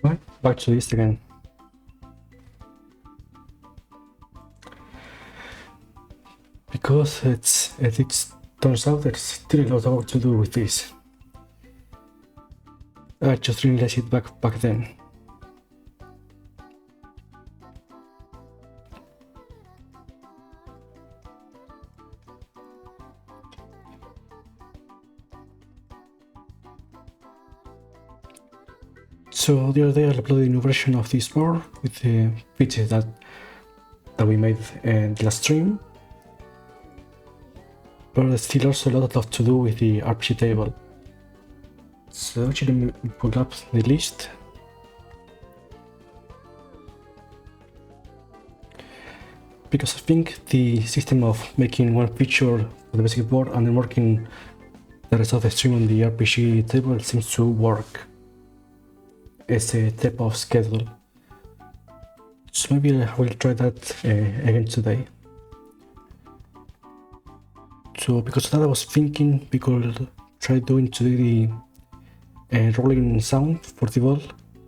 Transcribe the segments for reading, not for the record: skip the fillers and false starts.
Right, back to this again. Because it turns out there's still a lot of work to do with this. I just realized it back then. So the other day I uploaded a new version of this board with the features that we made in the last stream. But there's still also a lot to do with the RPG table. So actually let me pull up the list. Because I think the system of making one feature for the basic board and then working the rest of the stream on the RPG table seems to work as a type of schedule. So maybe I will try that again today. So because of that I was thinking we could try doing today the rolling sound for the ball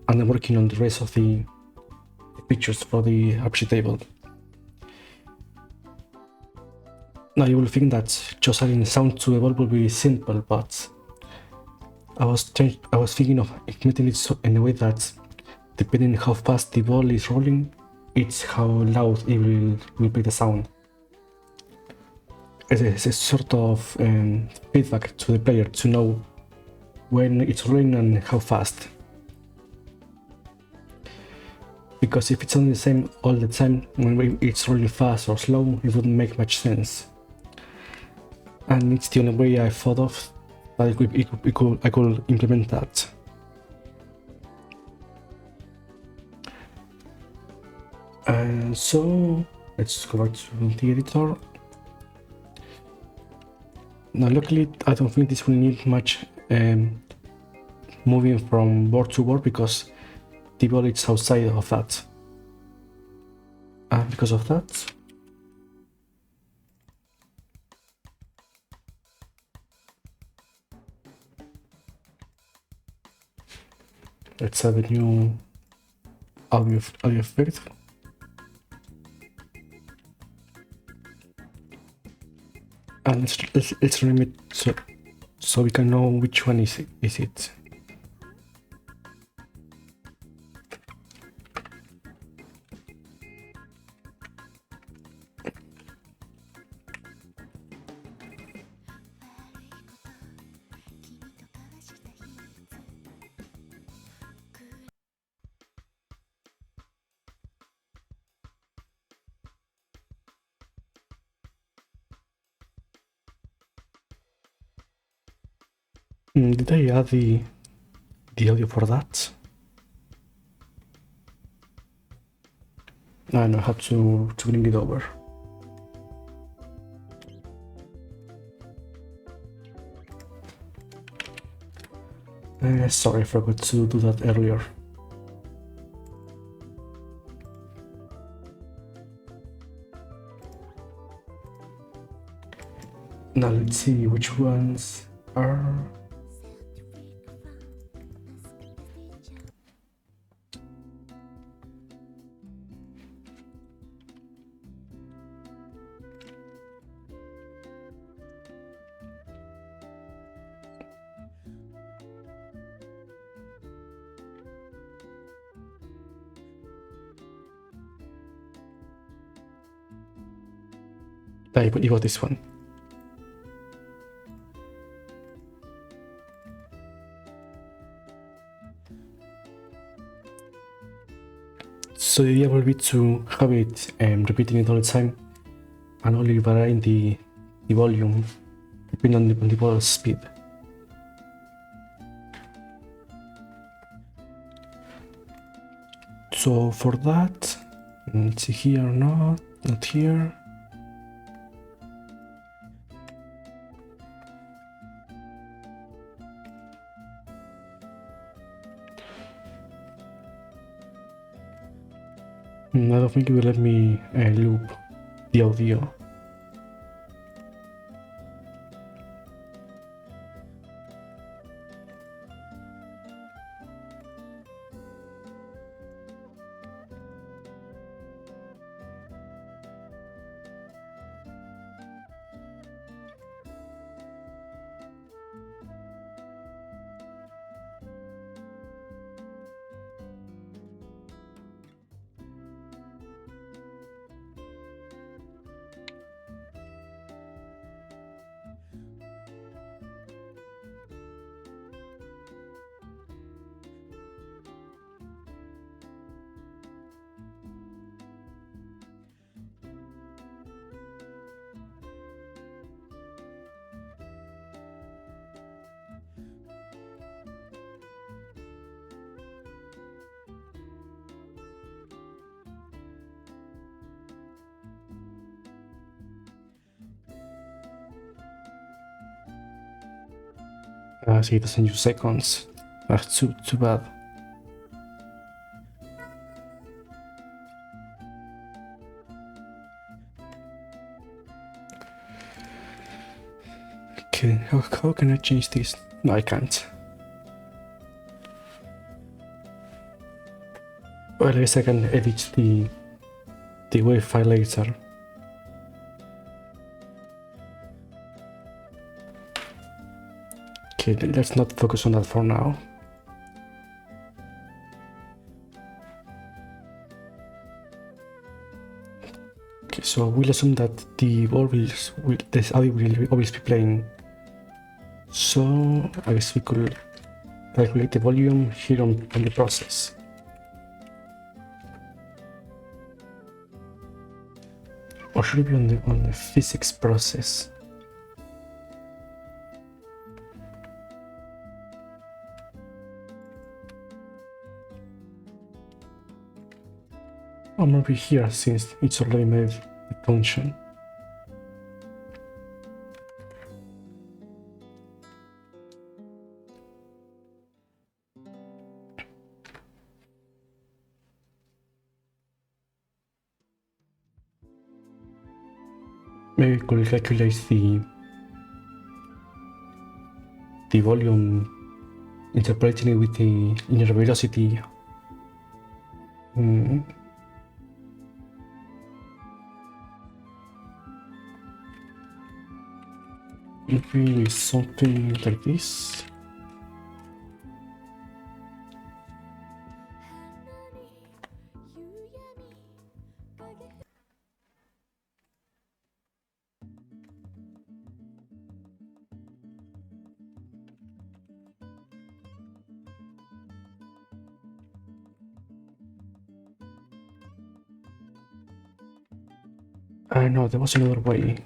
and then working on the rest of the pictures for the RPG table. Now you will think that just adding sound to the ball will be simple, but I was thinking of implementing it in a way that depending on how fast the ball is rolling, it's how loud it will be the sound. It's a sort of feedback to the player to know when it's rolling and how fast. Because if it's only the same all the time, when it's rolling fast or slow, it wouldn't make much sense. And it's the only way I thought of that I could implement that. And so let's go back to the editor. Now luckily I don't think this will need much moving from board to board because the ball is outside of that. And because of that, let's add a new audio effect. And let's rename it so we can know which one is it. Did I add the audio for that? No, I have to bring it over. Sorry, I forgot to do that earlier. Now let's see which ones are. You got this one. So the idea will be to have it repeating it all the time and only varying the volume depending on the ball speed. So for that, let's see here, not here. I don't think it will let me loop the audio. See, it doesn't use seconds. That's too bad. Okay, how can I change this? No, I can't. Well, I guess I can edit the wave file later. Okay, let's not focus on that for now. Okay, so we'll assume that the this audio will always be playing. So I guess we could calculate the volume here on the process. Or should it be on the physics process? Or maybe here, since it's already made the function. Maybe we could calculate the volume, interpolating it with the linear velocity. Maybe something like this. I know there was another way.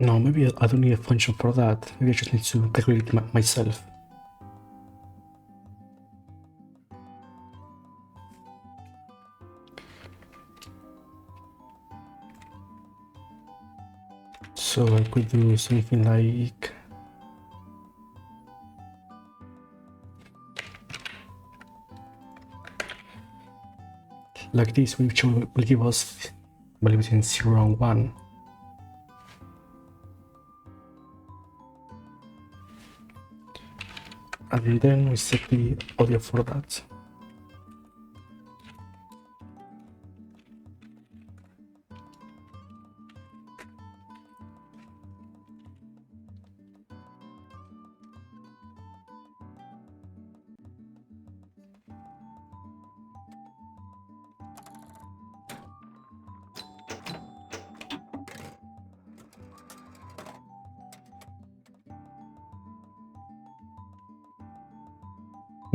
No, maybe I don't need a function for that. Maybe I just need to calculate it myself. So I could do something like this, which will give us value between 0 and 1. And then we set the audio for that.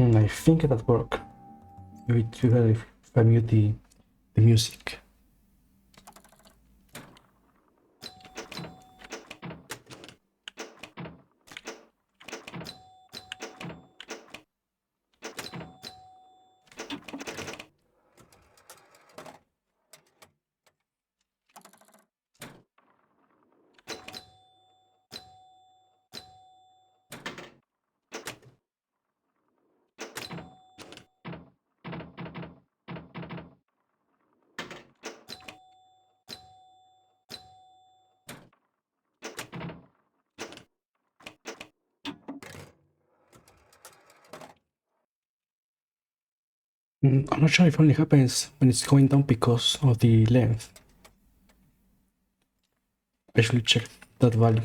I think that worked. Maybe together if I mute the music. I'm not sure if it only happens when it's going down because of the length. I should check that value.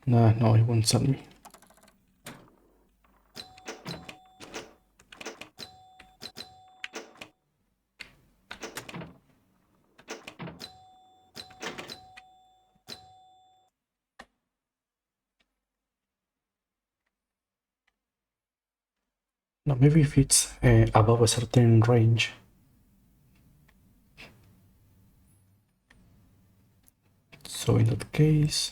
Nah, no, it won't tell me. No, maybe if it's above a certain range. So in that case,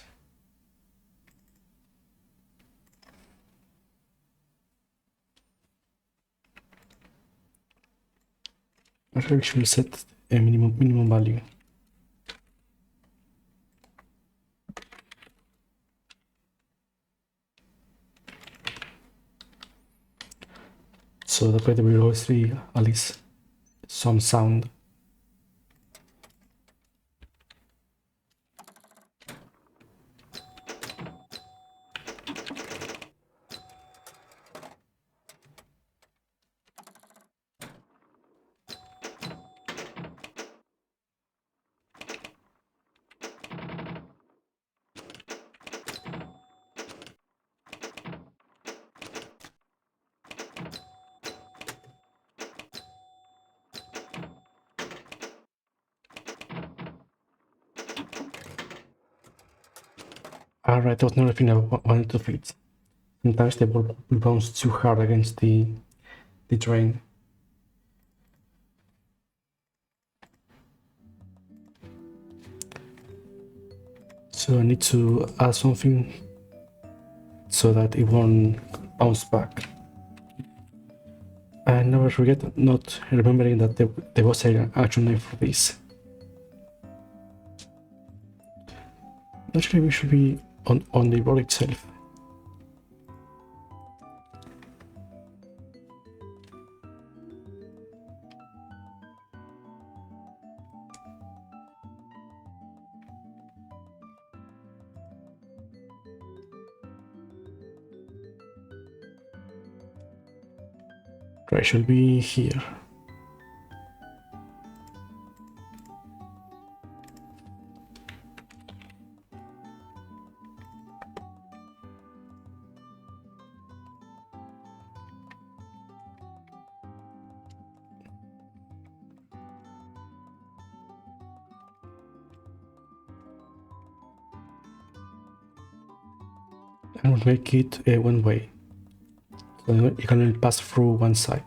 I should set a minimum value. So that way there will always be at least some sound. Alright, that was another thing I wanted to fix. Sometimes the ball will bounce too hard against the drain. So I need to add something so that it won't bounce back. And never forget not remembering that there was an actual name for this. Actually, we should be on the board itself. Right, should be here. And we'll make it one way. So you can only pass through one side.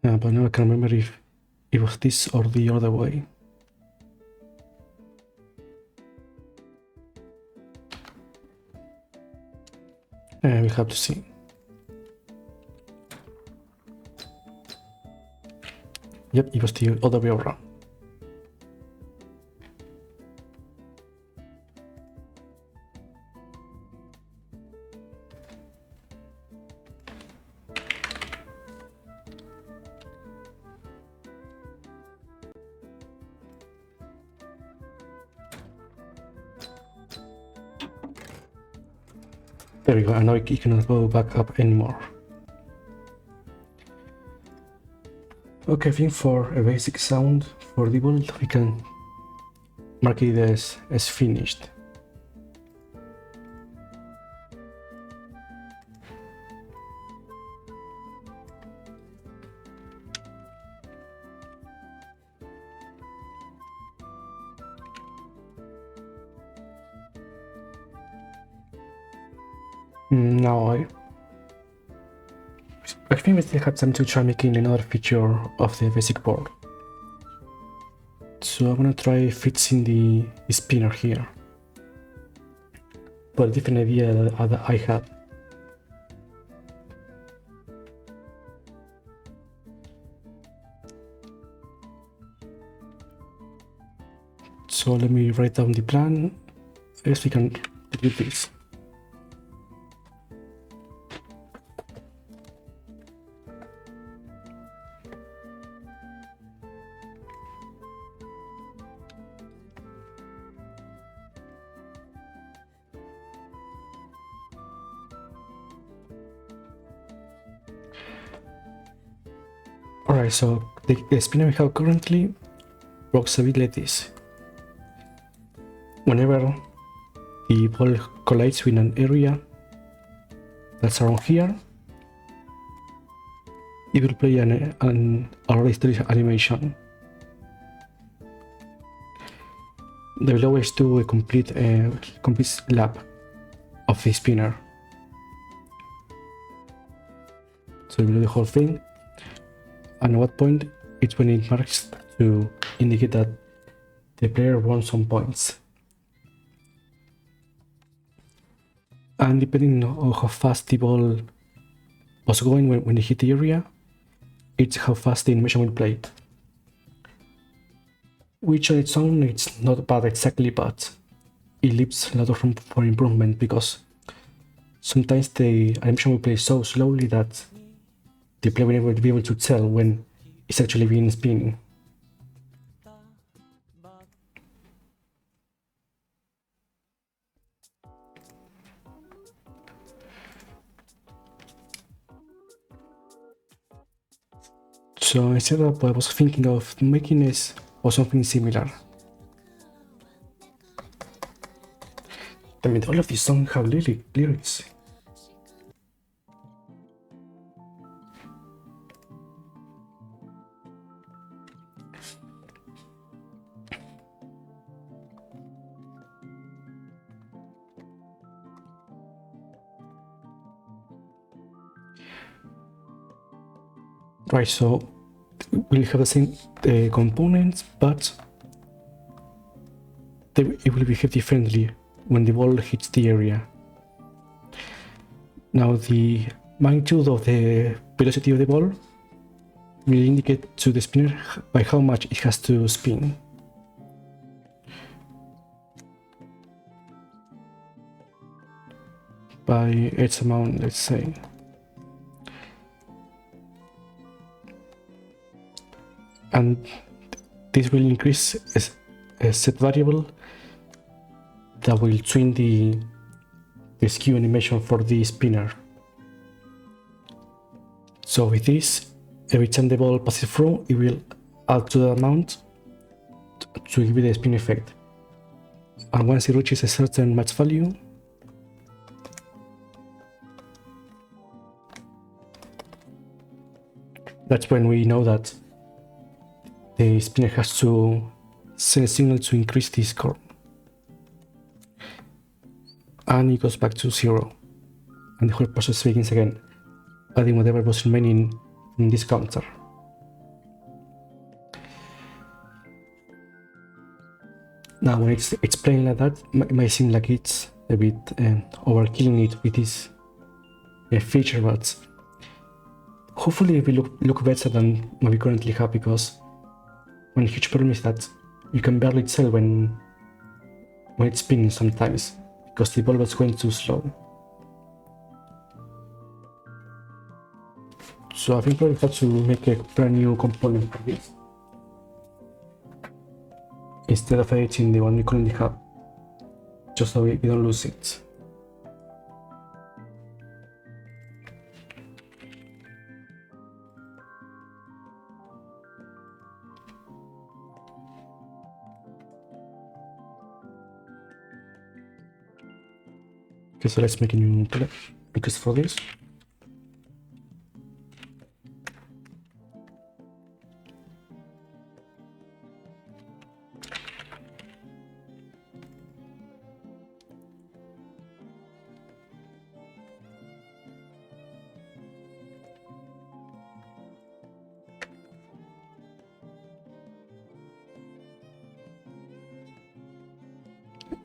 But now I can't remember if it was this or the other way. We have to see. Yep, it was the other way around. There we go, and now it cannot go back up anymore. Okay, I think for a basic sound for the bolt, we can mark it as finished. Now I think we still have time to try making another feature of the basic board. So I'm gonna try fixing the spinner here. But a different idea that I had. So let me write down the plan. I guess we can do this. Right, so the spinner we have currently works a bit like this. Whenever the ball collides with an area that's around here, it will play an already started animation. They will always do a complete lap of the spinner. So we will do the whole thing, and at what point it's when it marks to indicate that the player won some points. And depending on how fast the ball was going when it hit the area, it's how fast the animation will play. Which on its own it's not bad exactly, but it leaves a lot of room for improvement, because sometimes the animation will play so slowly that the player will never be able to tell when it's actually being spinning. So instead of what I was thinking of making is or something similar. I mean, all of these songs have lyrics. Right, so we'll have the same components, but it will behave differently when the ball hits the area. Now the magnitude of the velocity of the ball will indicate to the spinner by how much it has to spin. By X amount, let's say. And this will increase a set variable that will tune the skew animation for the spinner. So with this, every time the ball passes through, it will add to the amount to give it the spin effect. And once it reaches a certain match value, that's when we know that the spinner has to send a signal to increase the score. And it goes back to 0. And the whole process begins again, adding whatever was remaining in this counter. Now when it's playing like that, it might seem like it's a bit overkilling it with this feature, but hopefully it will look better than what we currently have, because one huge problem is that you can barely tell when it's spinning sometimes, because the ball was going too slow. So I think we'll have to make a brand new component for this, instead of editing the one we currently have, just so we don't lose it. Okay, so let's make a new request for this.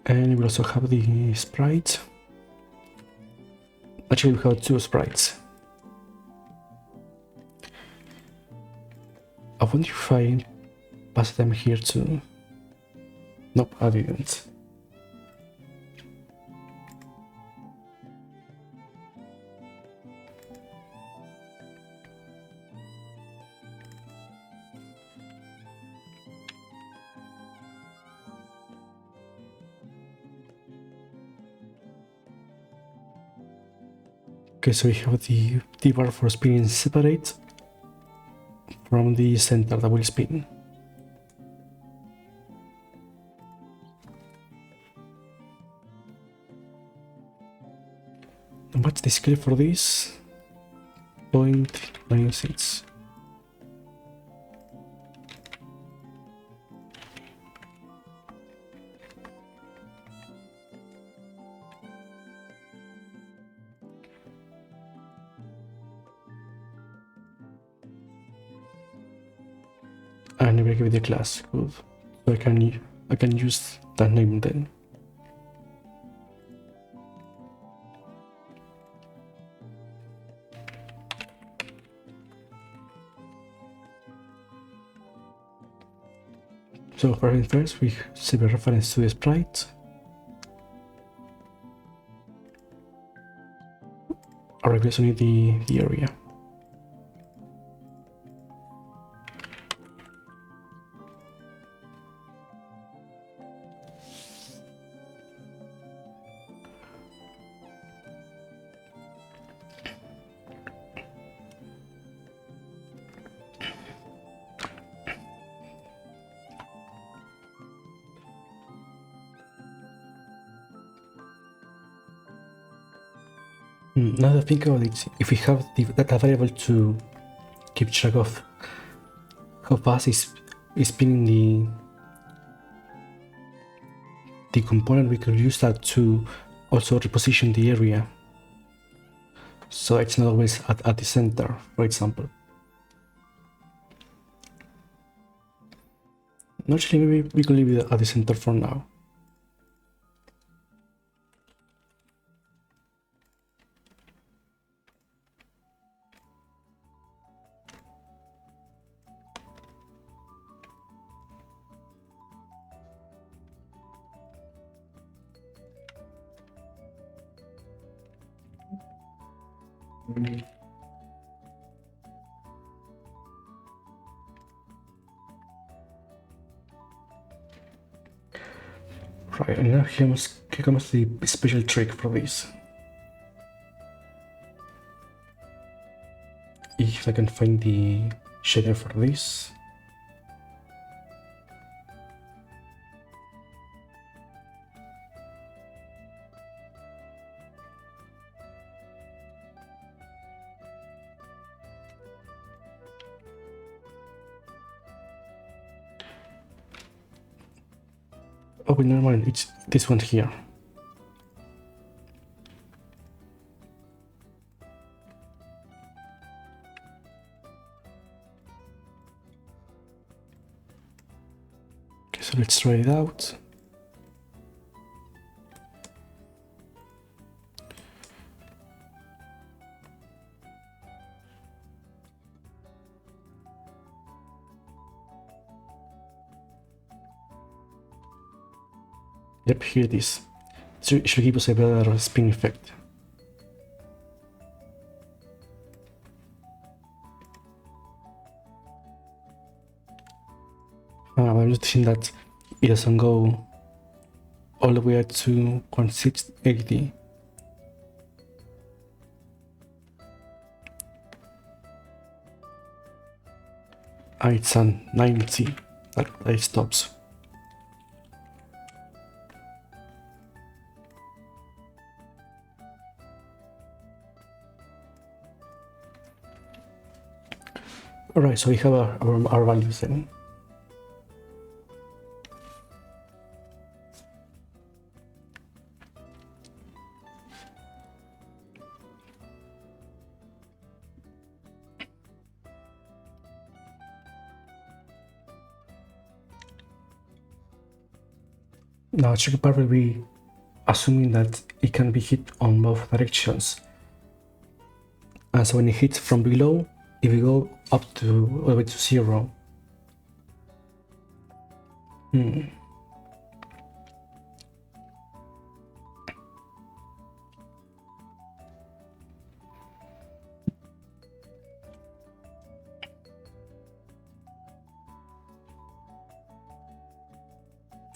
And we also have the sprite. Actually, we have 2 sprites. I wonder if I pass them here too. Nope, I didn't. Okay, so we have the bar for spinning separate from the center that will spin. And what's the scale for this? 0.96. I never give it a class, good. So I can use that name then. So first we save a reference to the sprite. Or we also need the area. Now that I think about it, if we have the data variable to keep track of how fast is spinning the component, we could use that to also reposition the area, so it's not always at the center, for example. Actually, maybe we can leave it at the center for now. Right, and now here comes the special trick for this. If I can find the shader for this. Oh, but never mind, it's this one here. Okay, so let's try it out. Yep, here it is. So it should give us a better spin effect. I'm noticing that it doesn't go all the way to 1680. It's on 90 that it stops. Alright, so we have our values then. Now, the tricky part will be assuming that it can be hit on both directions. And so when it hits from below, if we go up to all the way to 0.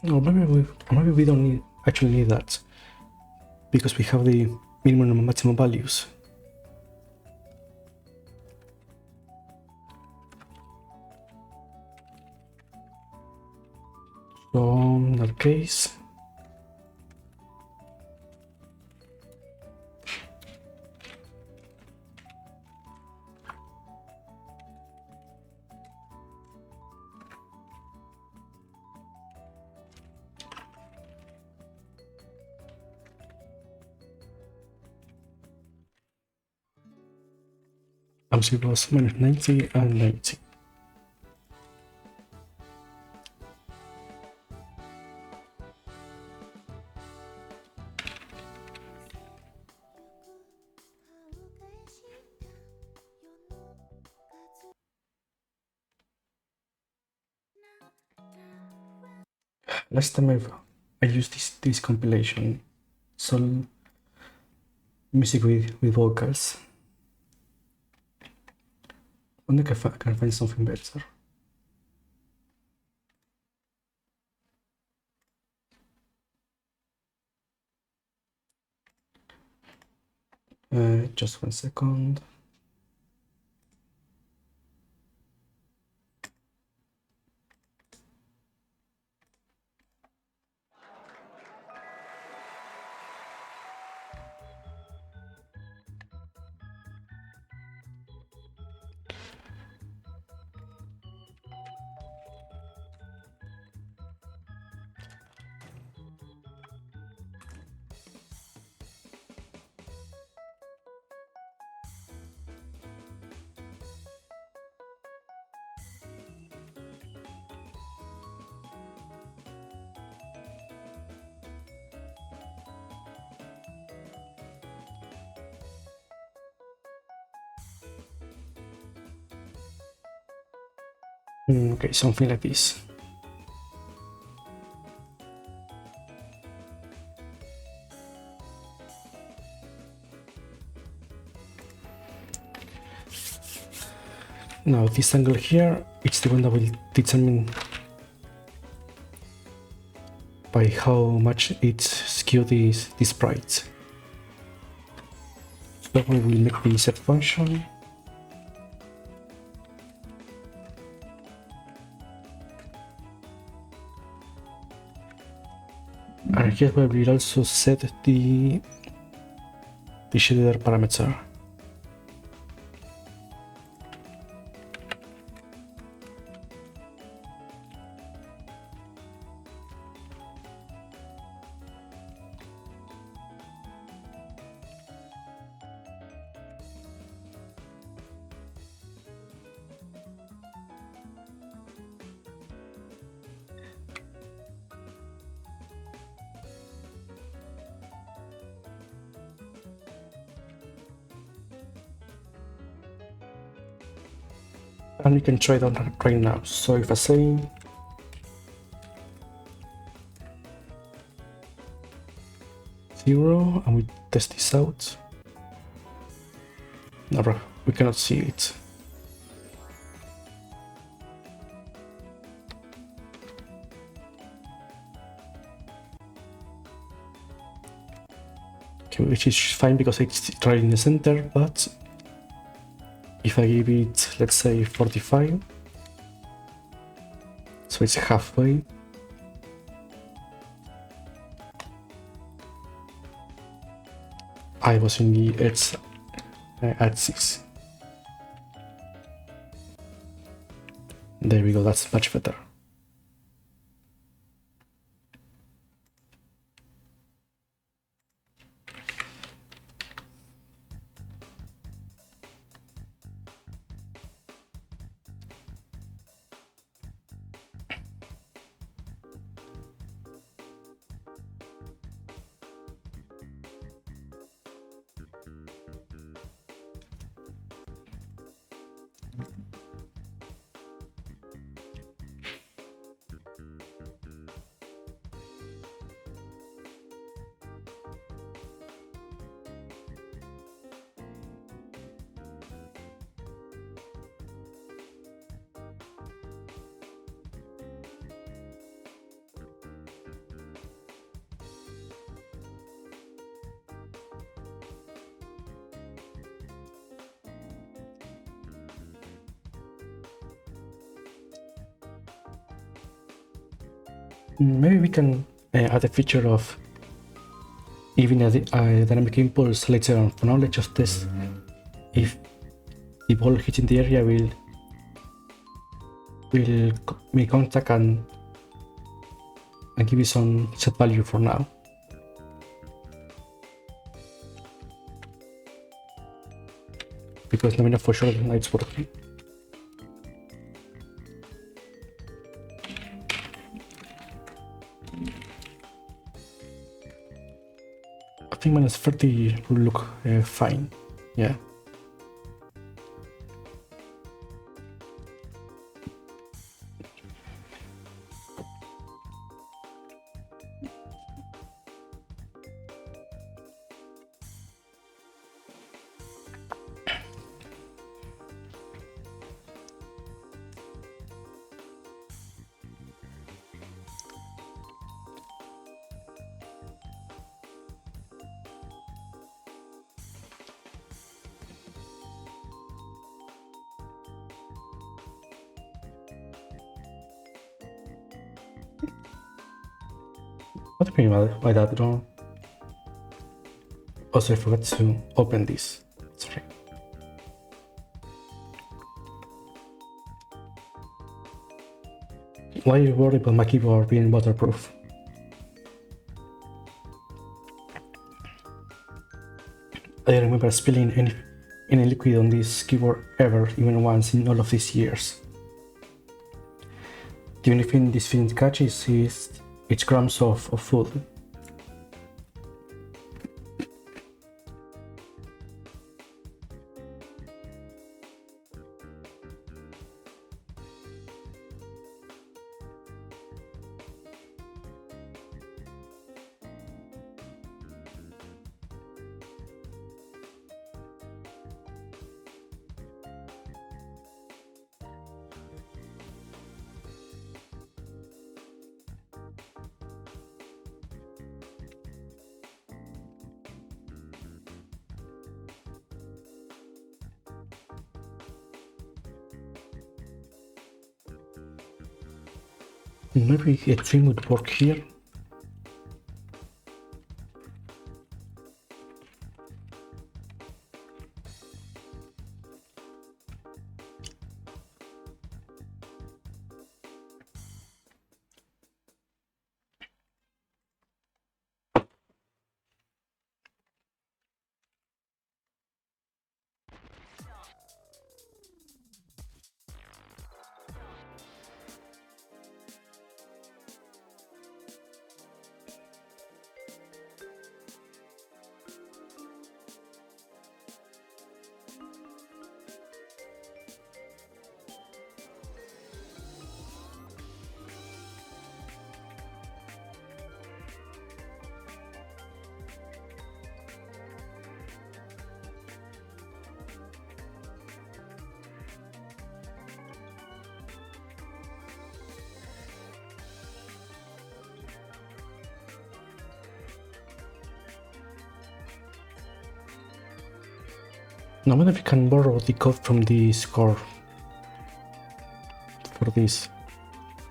Or maybe we don't actually need that, because we have the minimum and maximum values. case. MC was minus 90 and 90. Last time I used this compilation, some music with vocals. I wonder if I can find something better. Just 1 second. Okay, something like this. Now this angle here, it's the one that will determine by how much it skew the sprites. So we will make the set function. And here we will also set the shader parameter. And we can try that right now. So if I say zero and we test this out, no, we cannot see it. Okay, which is fine because it's right in the center, but if I give it, let's say 45, so it's halfway. I was in the edge at 6. There we go, that's much better. Maybe we can add a feature of even a dynamic impulse later on. For now, let's just test if the ball hitting the area will make contact and give you some set value for now. Because now we know for sure that it's working. I think -30 will look fine. Yeah. What do you mean by that? Don't. Also, I forgot to open this. Sorry. Why are you worried about my keyboard being waterproof? I don't remember spilling any liquid on this keyboard ever, even once in all of these years. The only thing this thing catches is its crumbs of food. Maybe a trim would work here. Now, I wonder if we can borrow the code from the score for this,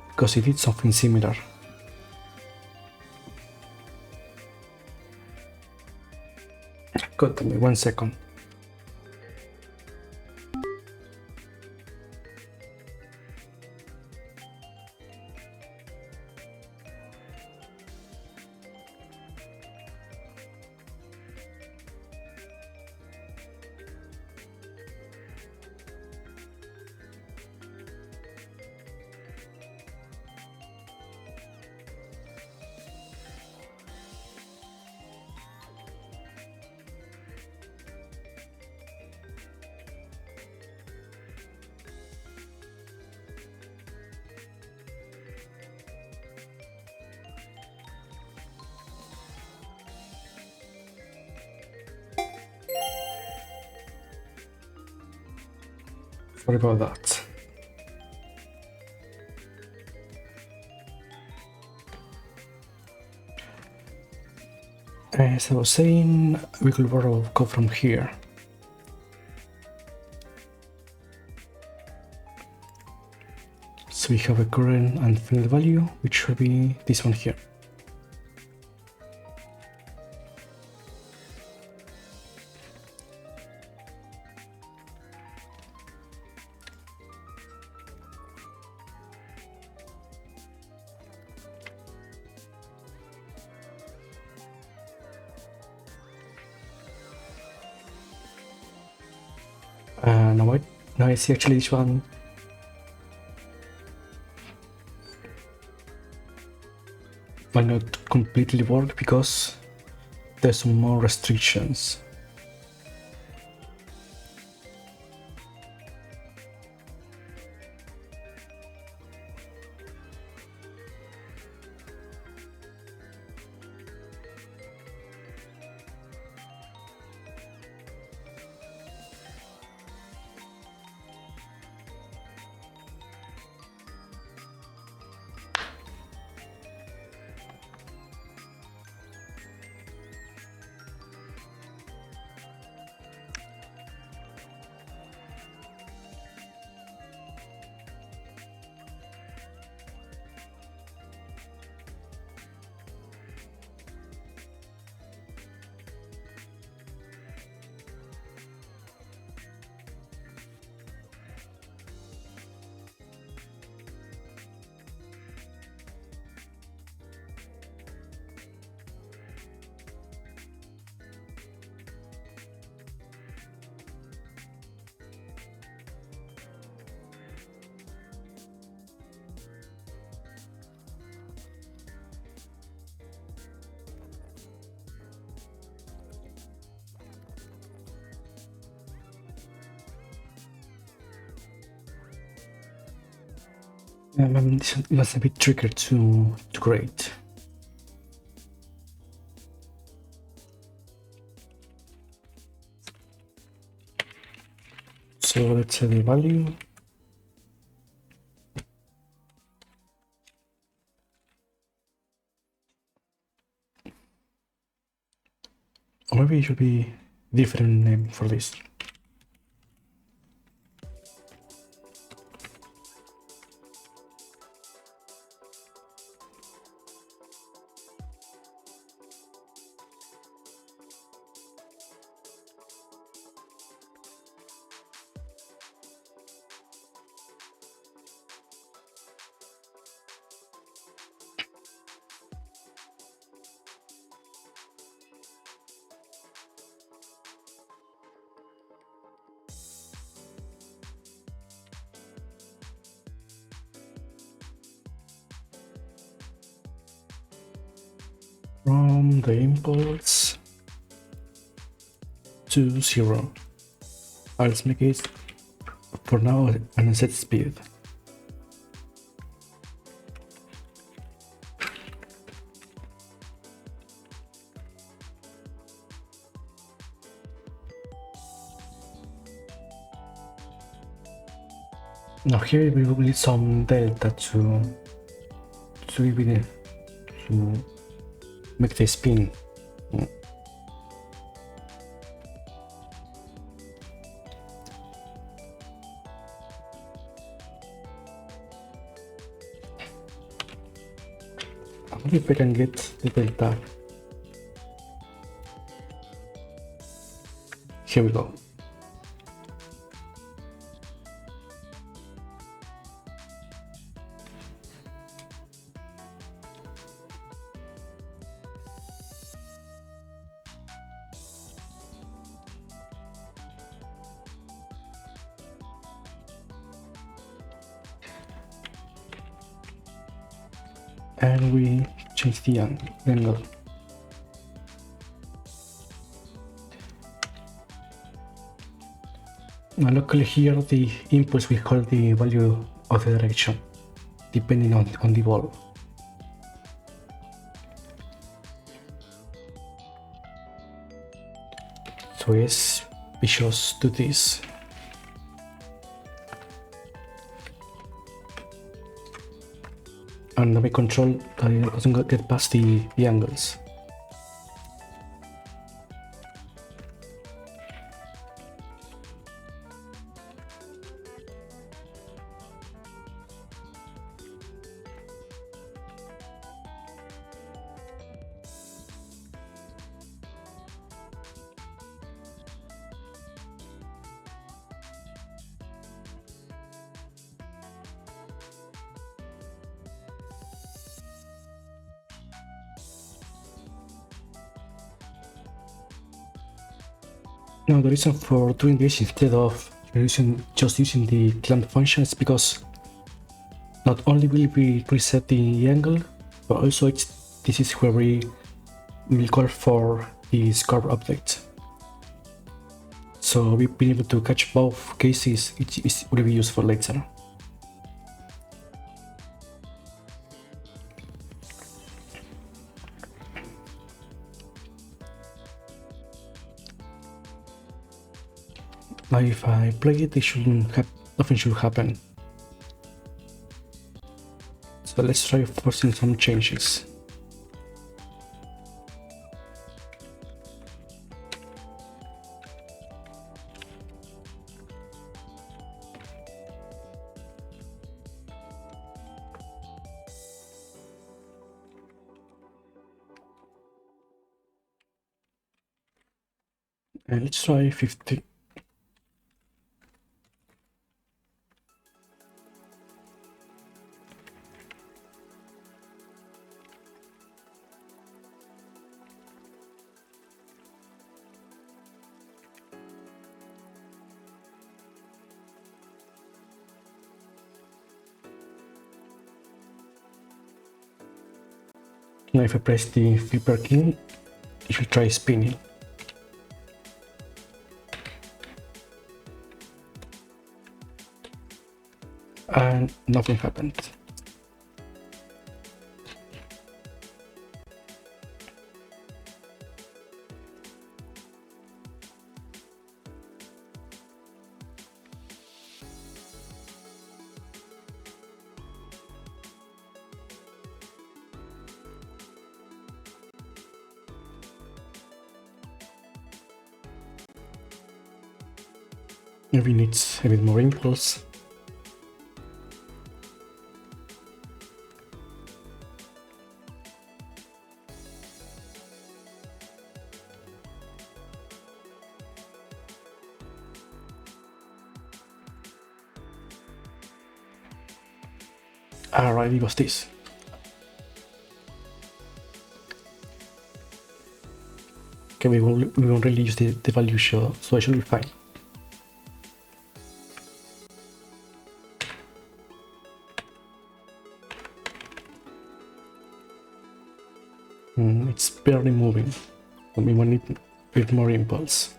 because it did something similar. Got me 1 second. Sorry about that. As I was saying, we could borrow code from here. So we have a current and final value, which should be this one here. Now I see actually this one might not completely work because there's some more restrictions. This was a bit trickier to grade. So let's say the value. Or maybe it should be different name for this. From the imports to 0. Let's make it for now an set speed. Now here we will need some delta to make the spin. I wonder if I can get the delta. Here we go. And we change the angle. Now locally here the impulse will hold the value of the direction depending on the ball. So yes, we just do this. And we control that it doesn't get past the angles. Now the reason for doing this instead of you're just using the clamp functions, because not only will we reset the angle, but also this is where we will call for the scarf object. So we've been able to catch both cases, it will be useful later. Now if I play it, nothing should happen. So let's try forcing some changes. And let's try 50. Now if I press the flipper key, it will try spinning. And nothing happened. Maybe needs a bit more impulse. Alright, it was this. Okay, we won't really use the value show, so I should be fine. It's barely moving, so we will need a bit more impulse.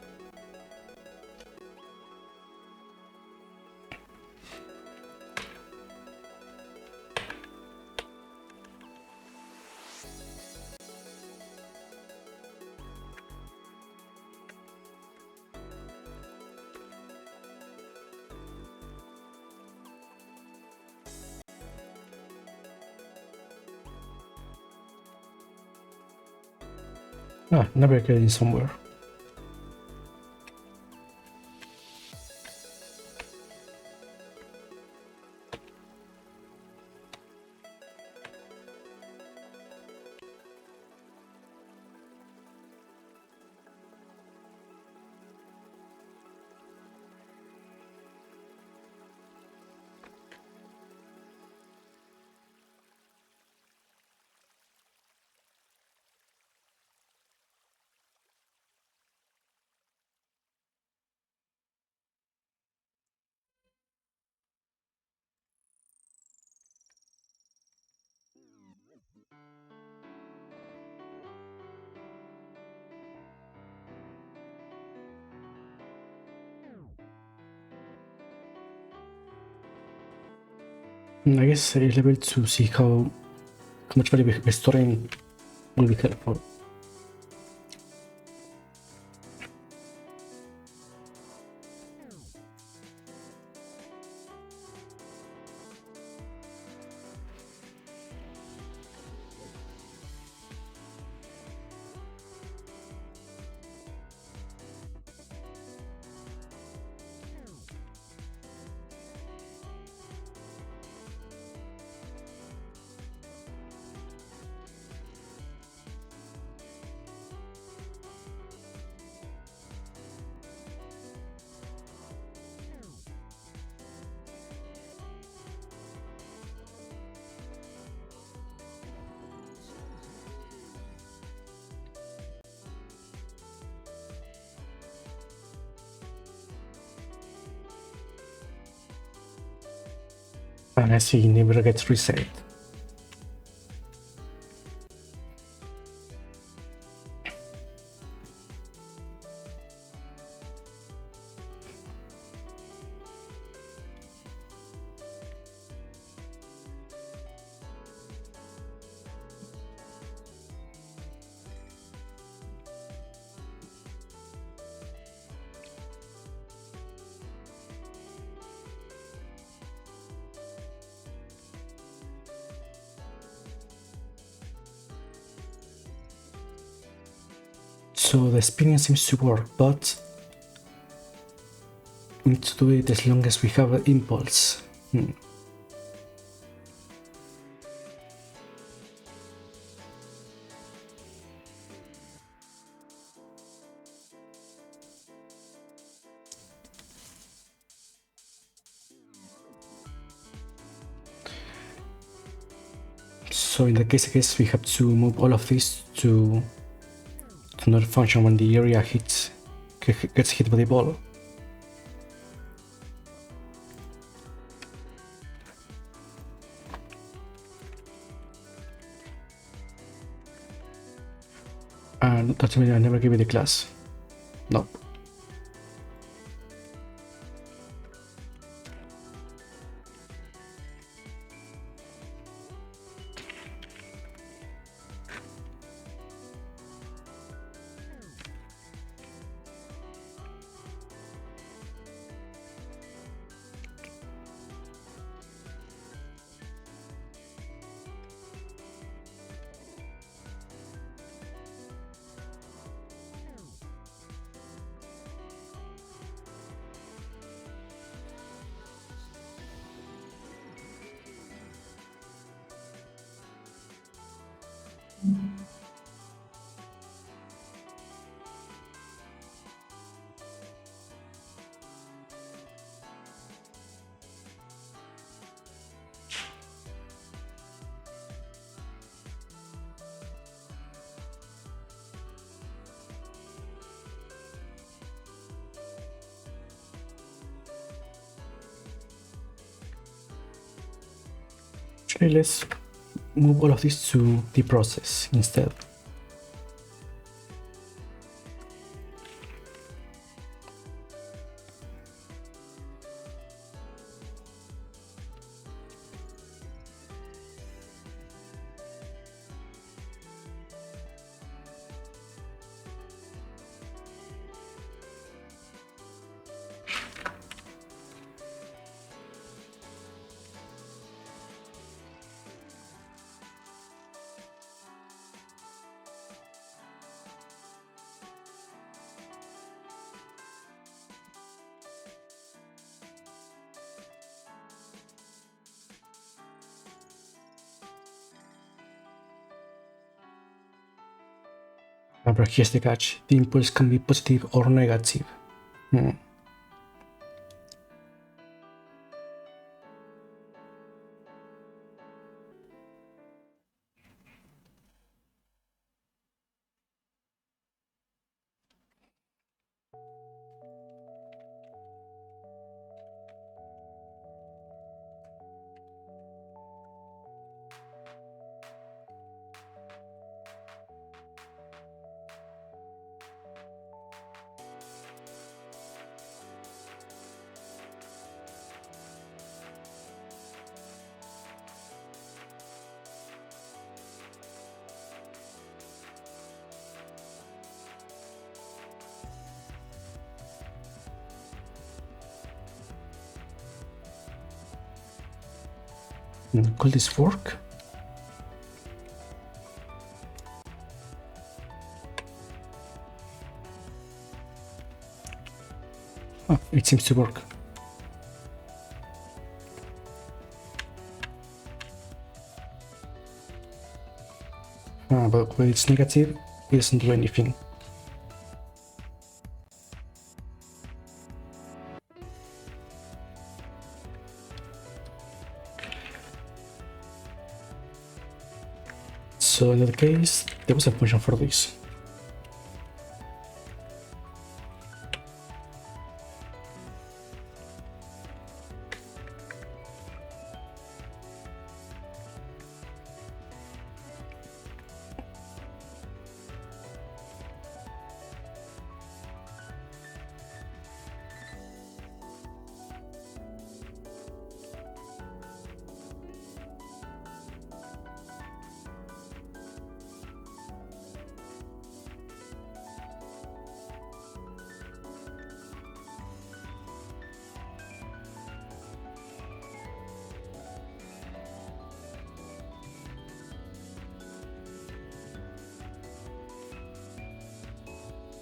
Now we're getting somewhere. I guess a level to see how much value we're storing will be helpful. And I see it never gets reset. So the spinning seems to work, but we need to do it as long as we have an impulse. So in that case, I guess we have to move all of this to not function when the area gets hit by the ball. And that's mean I never give it a class. Nope. Actually, let's move all of this to the process instead. But here's the catch. The impulse can be positive or negative. Could this work? Oh, it seems to work. But when it's negative, it doesn't do anything. So in that case, there was a function for this.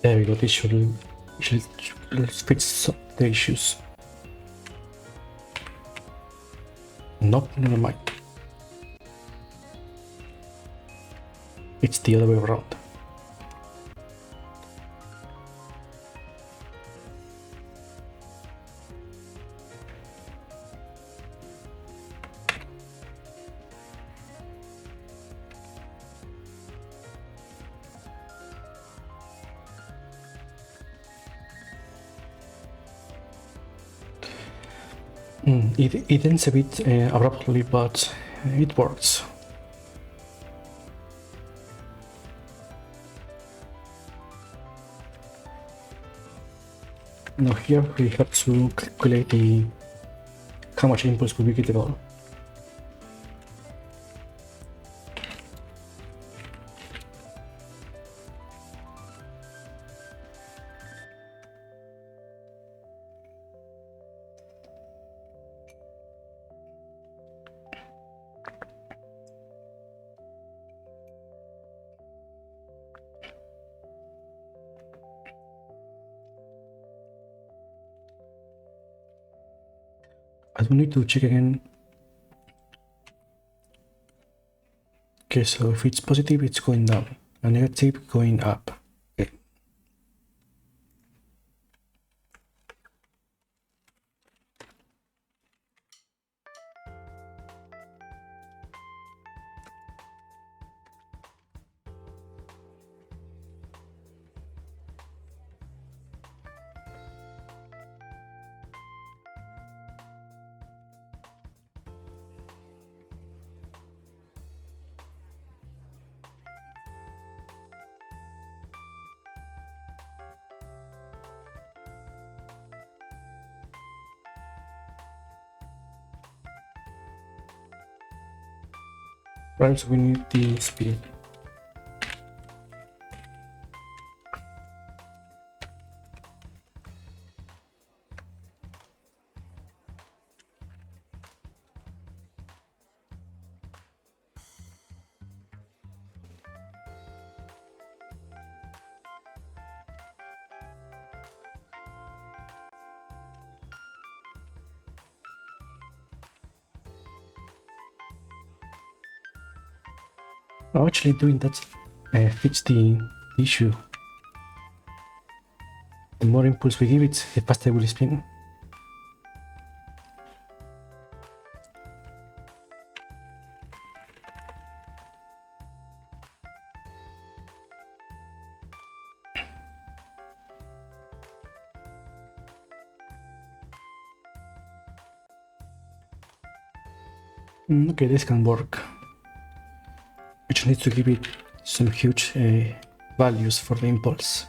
There we go, this should fix the issues. Nope, never mind. It's the other way around. It ends a bit abruptly, but it works. Now here we have to calculate how much impulse will be gettable. I do need to check again. Okay, so if it's positive, it's going down, and negative, going up. Okay. Right, so we need the speed. Oh, actually doing that fits the issue. The more impulse we give it, the faster it will spin. Okay, this can work. We just need to give it some huge values for the impulse.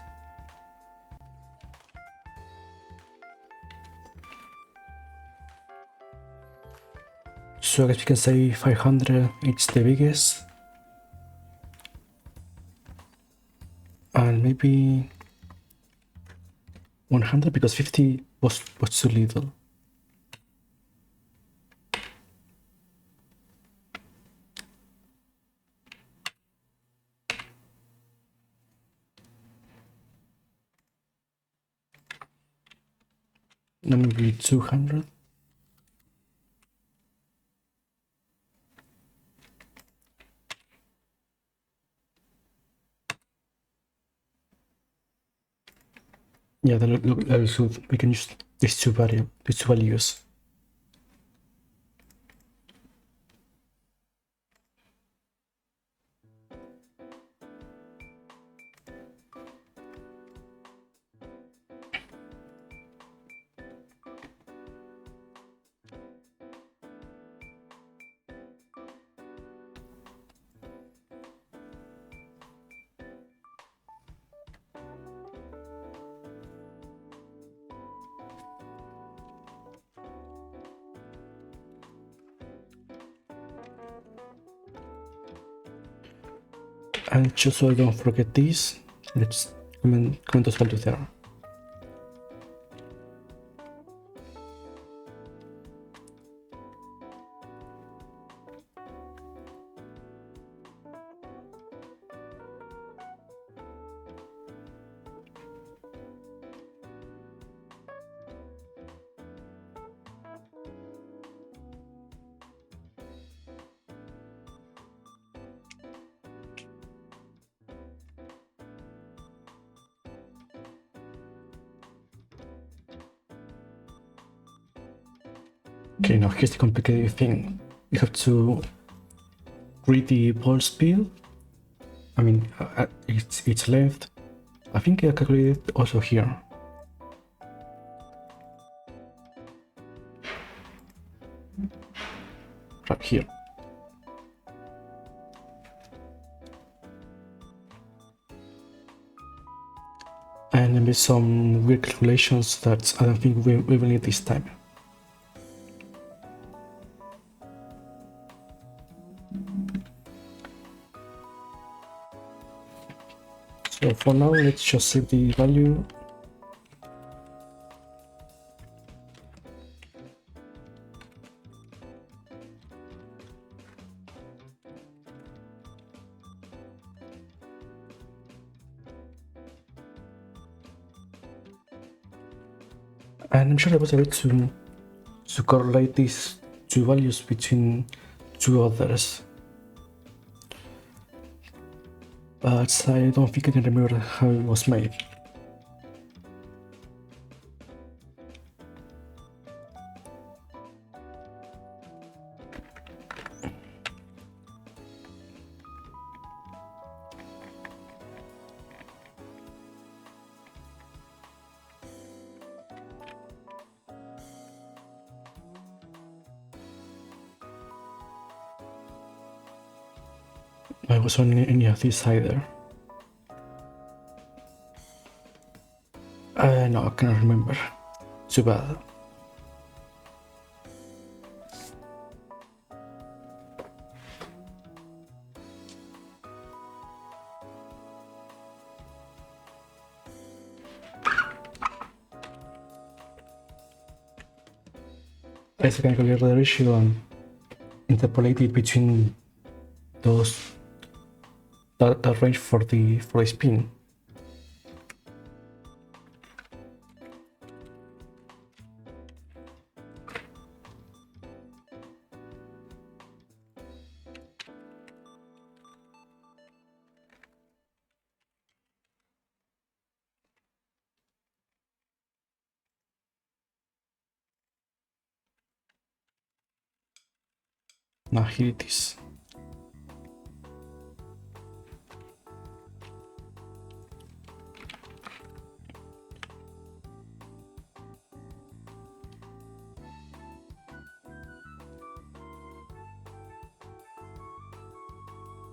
So I guess we can say 500, it's the biggest. And maybe 100, because 50 was too little. Then maybe 200. Yeah, that looks good. We can use these two values. And just so I don't forget this, let's comment those values there. Okay, now here's the complicated thing. You have to read the ball speed. I mean, its length. I think I calculated also here. Right here. And I made some weird calculations that I don't think we will need this time. So for now, let's just save the value. And I'm sure I was able to correlate these two values between two others. But I don't think I can remember how it was made. I wasn't on any of these either. No, I cannot remember. Too bad. I can calculate the ratio and interpolate it between those that range for the spin. Now here it is.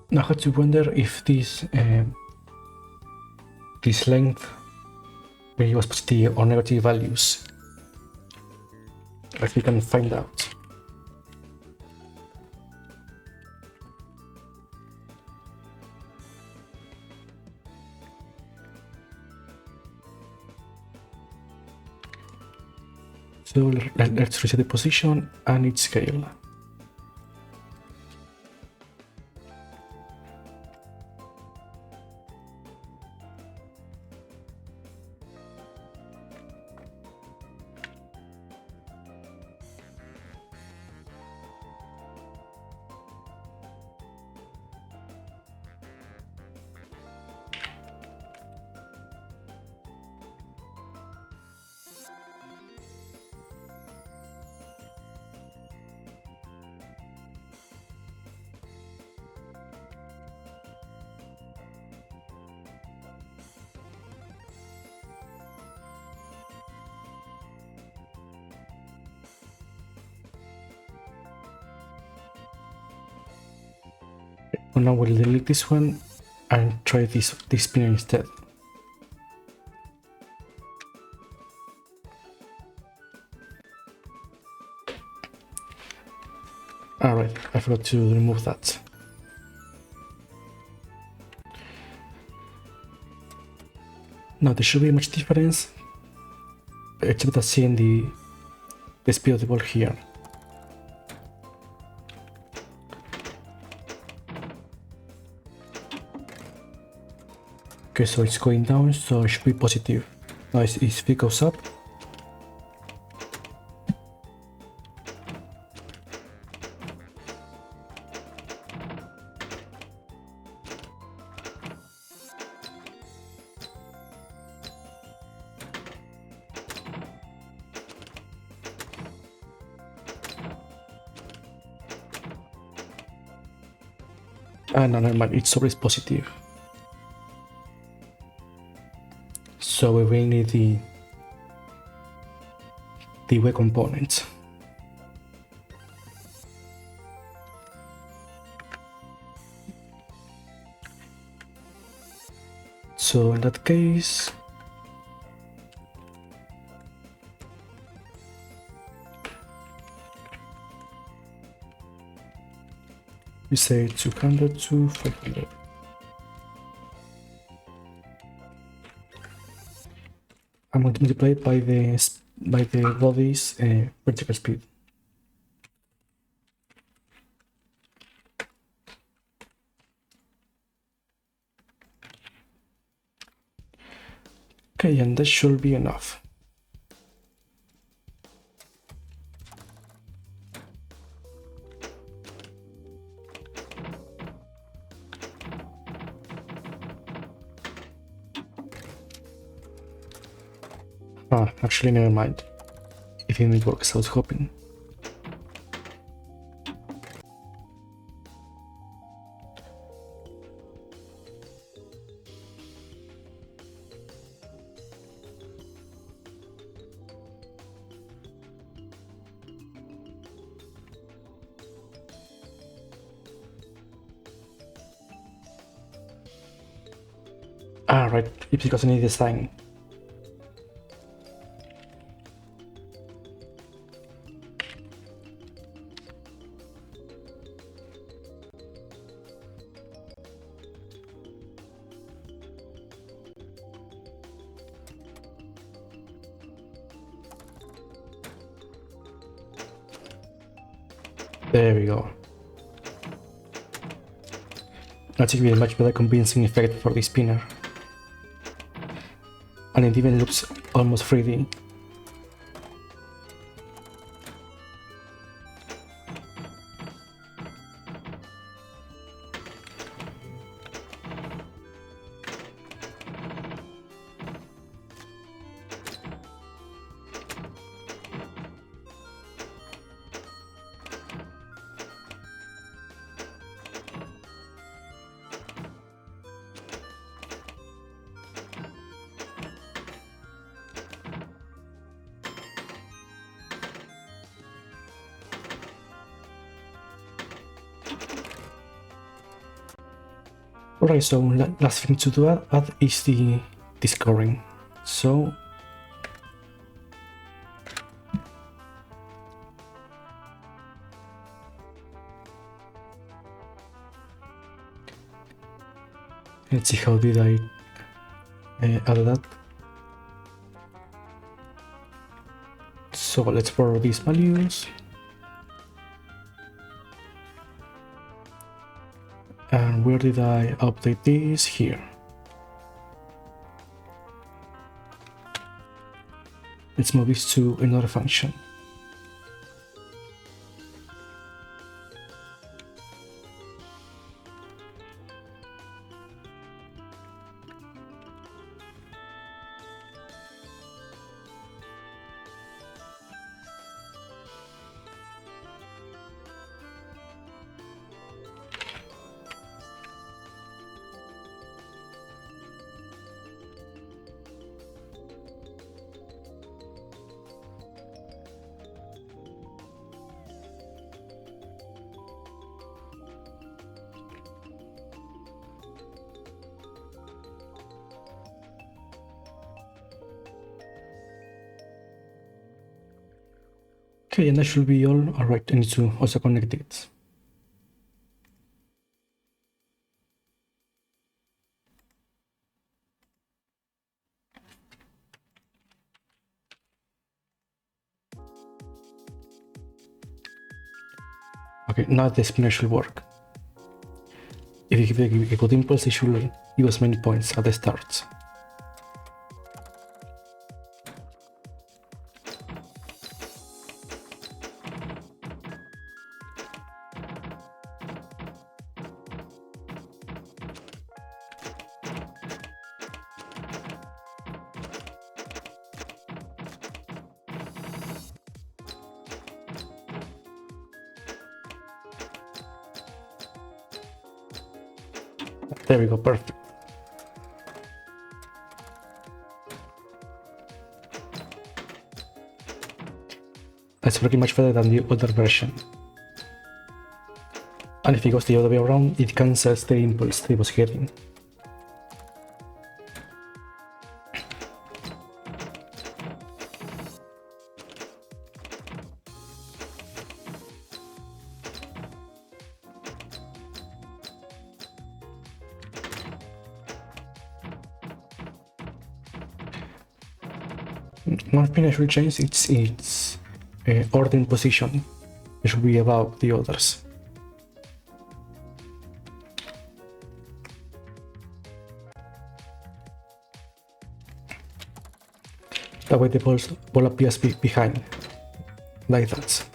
Now I had to wonder if this length really was positive or negative values. If we can find out. So let's reset the position and its scale. And now we'll delete this one and try this spinner instead. Alright, I forgot to remove that. Now there should be much difference, except that seeing the speed of the ball here. Okay, so it's going down, so it should be positive. Now if it goes up, No, never mind, it's always positive. So we really need the way components. So in that case, we say 200 to 500. I'm going to multiply it by the body's vertical speed. Okay, and that should be enough. Actually, never mind. If it works, I was hoping. Right, it's because I need the sign. There we go. That's a much better convincing effect for the spinner. And it even looks almost 3D. Alright, so last thing to add is the scoring. So let's see, how did I add that? So let's borrow these values. And where did I update this? Here. Let's move this to another function. Okay, and that should be all. Alright, I need to also connect it. Okay, now the spinner should work. If you give it a good impulse, it should give us many points at the start. There we go, perfect. It's working much better than the other version. And if it goes the other way around, it cancels the impulse that it was getting. One thing I should change is its ordering position. It should be above the others. That way the ball appears behind, like that.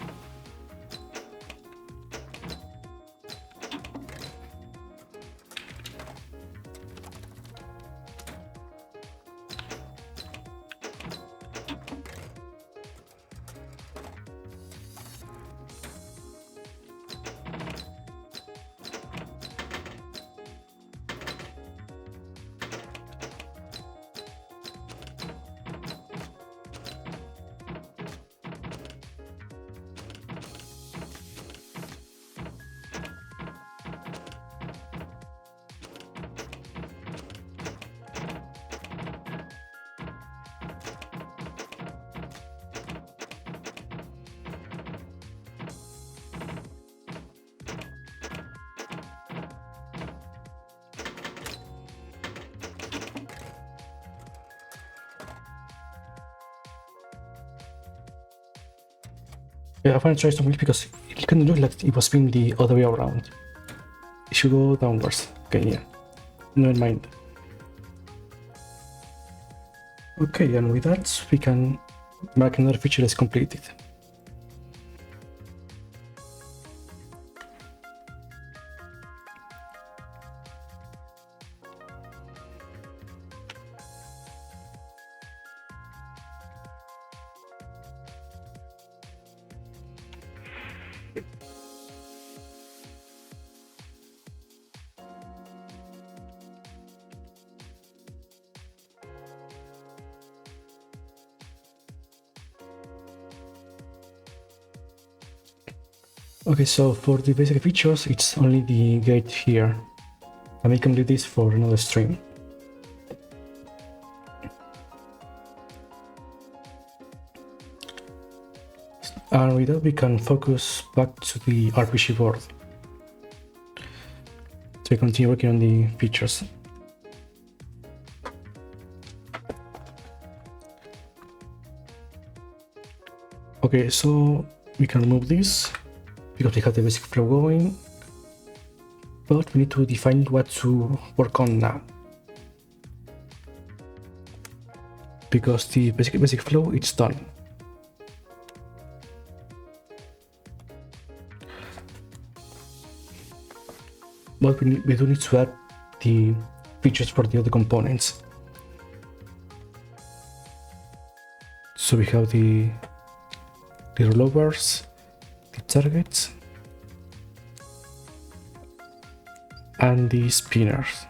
Yeah, I want to try something because it can look like it was spinning the other way around. It should go downwards. Okay, yeah. Never mind. Okay, and with that, we can mark another feature as completed. Okay, so for the basic features, it's only the gate here. And we can do this for another stream. And with that, we can focus back to the RPG board. So we continue working on the features. Okay, so we can remove this because we have the basic flow going, but we need to define what to work on now. Because the basic flow, it's done. But we do need to add the features for the other components. So we have the rollovers, the targets, and the spinners.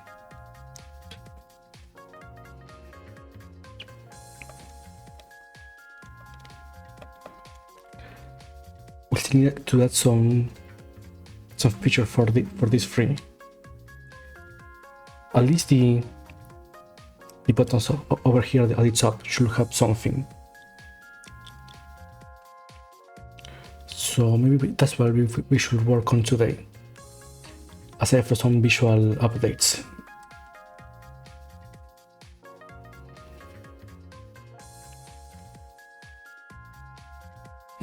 We still need to add some feature for this free. At least the buttons over here at the top should have something. So maybe that's what we should work on today, aside from some visual updates.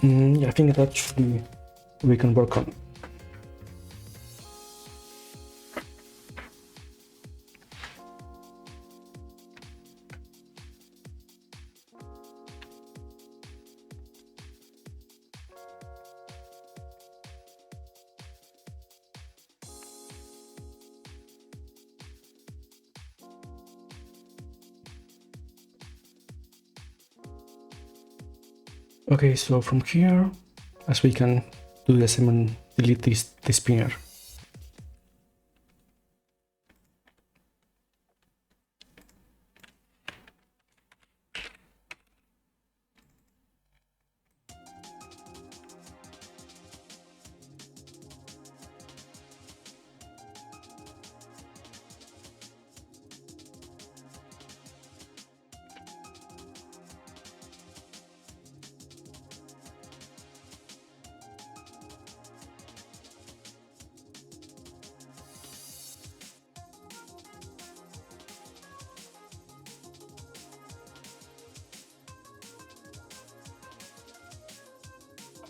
Yeah, I think that should be we can work on. Okay, so from here, as we can do the same and delete this spinner.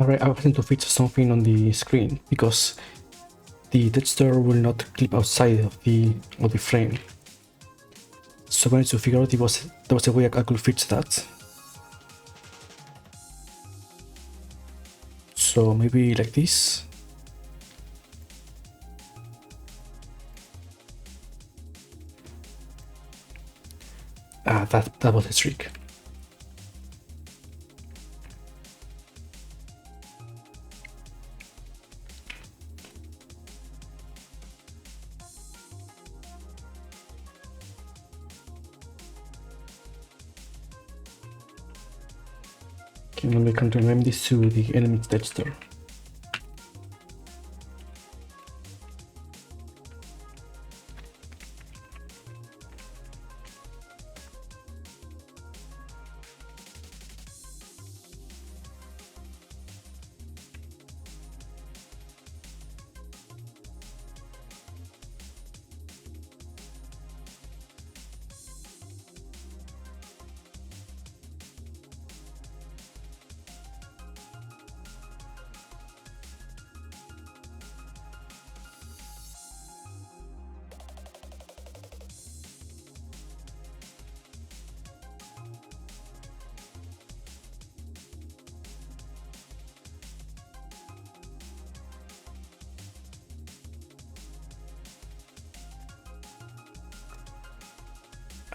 Alright, I want to fix something on the screen because the texture will not clip outside of the frame. So I wanted to figure out if there was a way I could fix that. So maybe like this. Ah, that was a trick. Okay, now we can rename this to the element texture.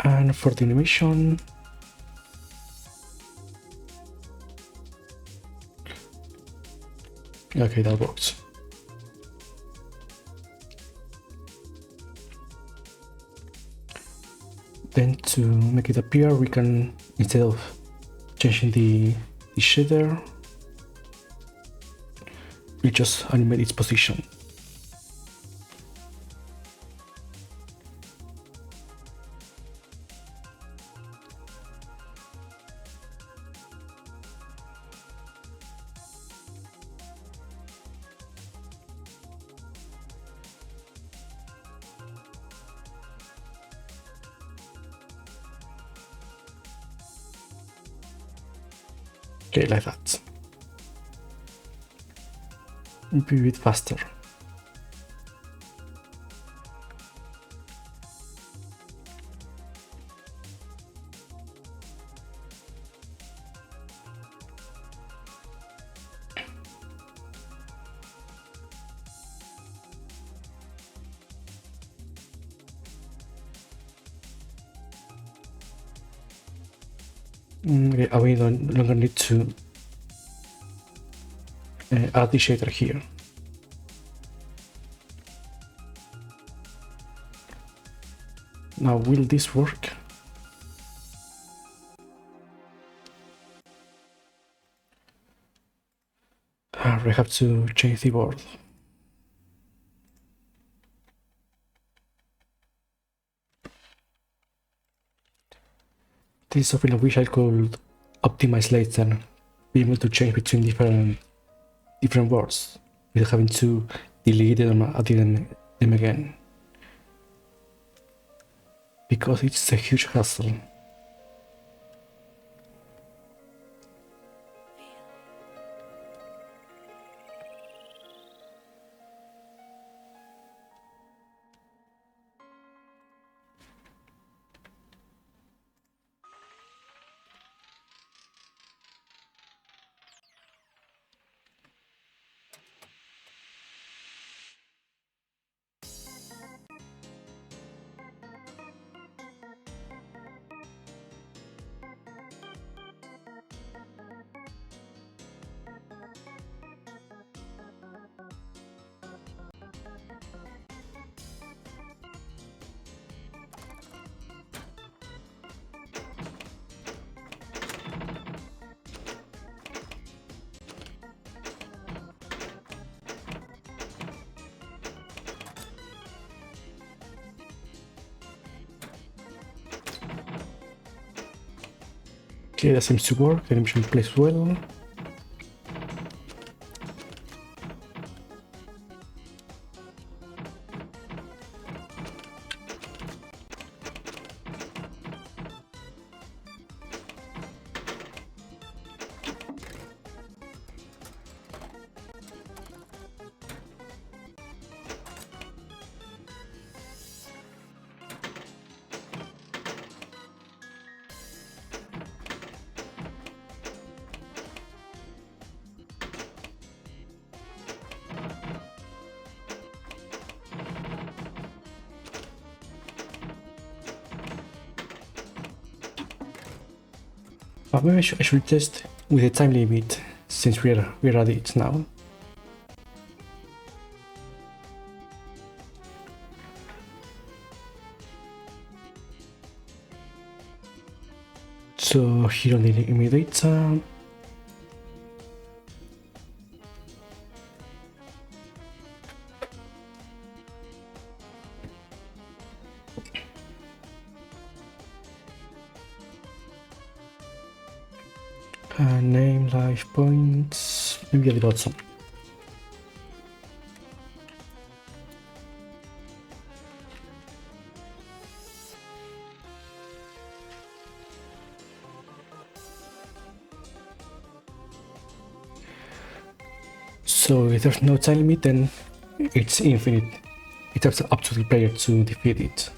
And for the animation, okay, that works. Then to make it appear, we can, instead of changing the shader, we just animate its position. Okay, like that. Be a bit faster. Okay, we no longer need to add the shader here. Now, will this work? We have to change the board. This is something I wish I could optimize later, be able to change between different words without having to delete them or add them again, because it's a huge hassle. Okay, that seems to work. The animation plays well. Maybe I should test with the time limit since we're at it now. So here on the enemy data, name, life points, maybe a little some. So if there's no time limit, then it's infinite. It's up to the player to defeat it.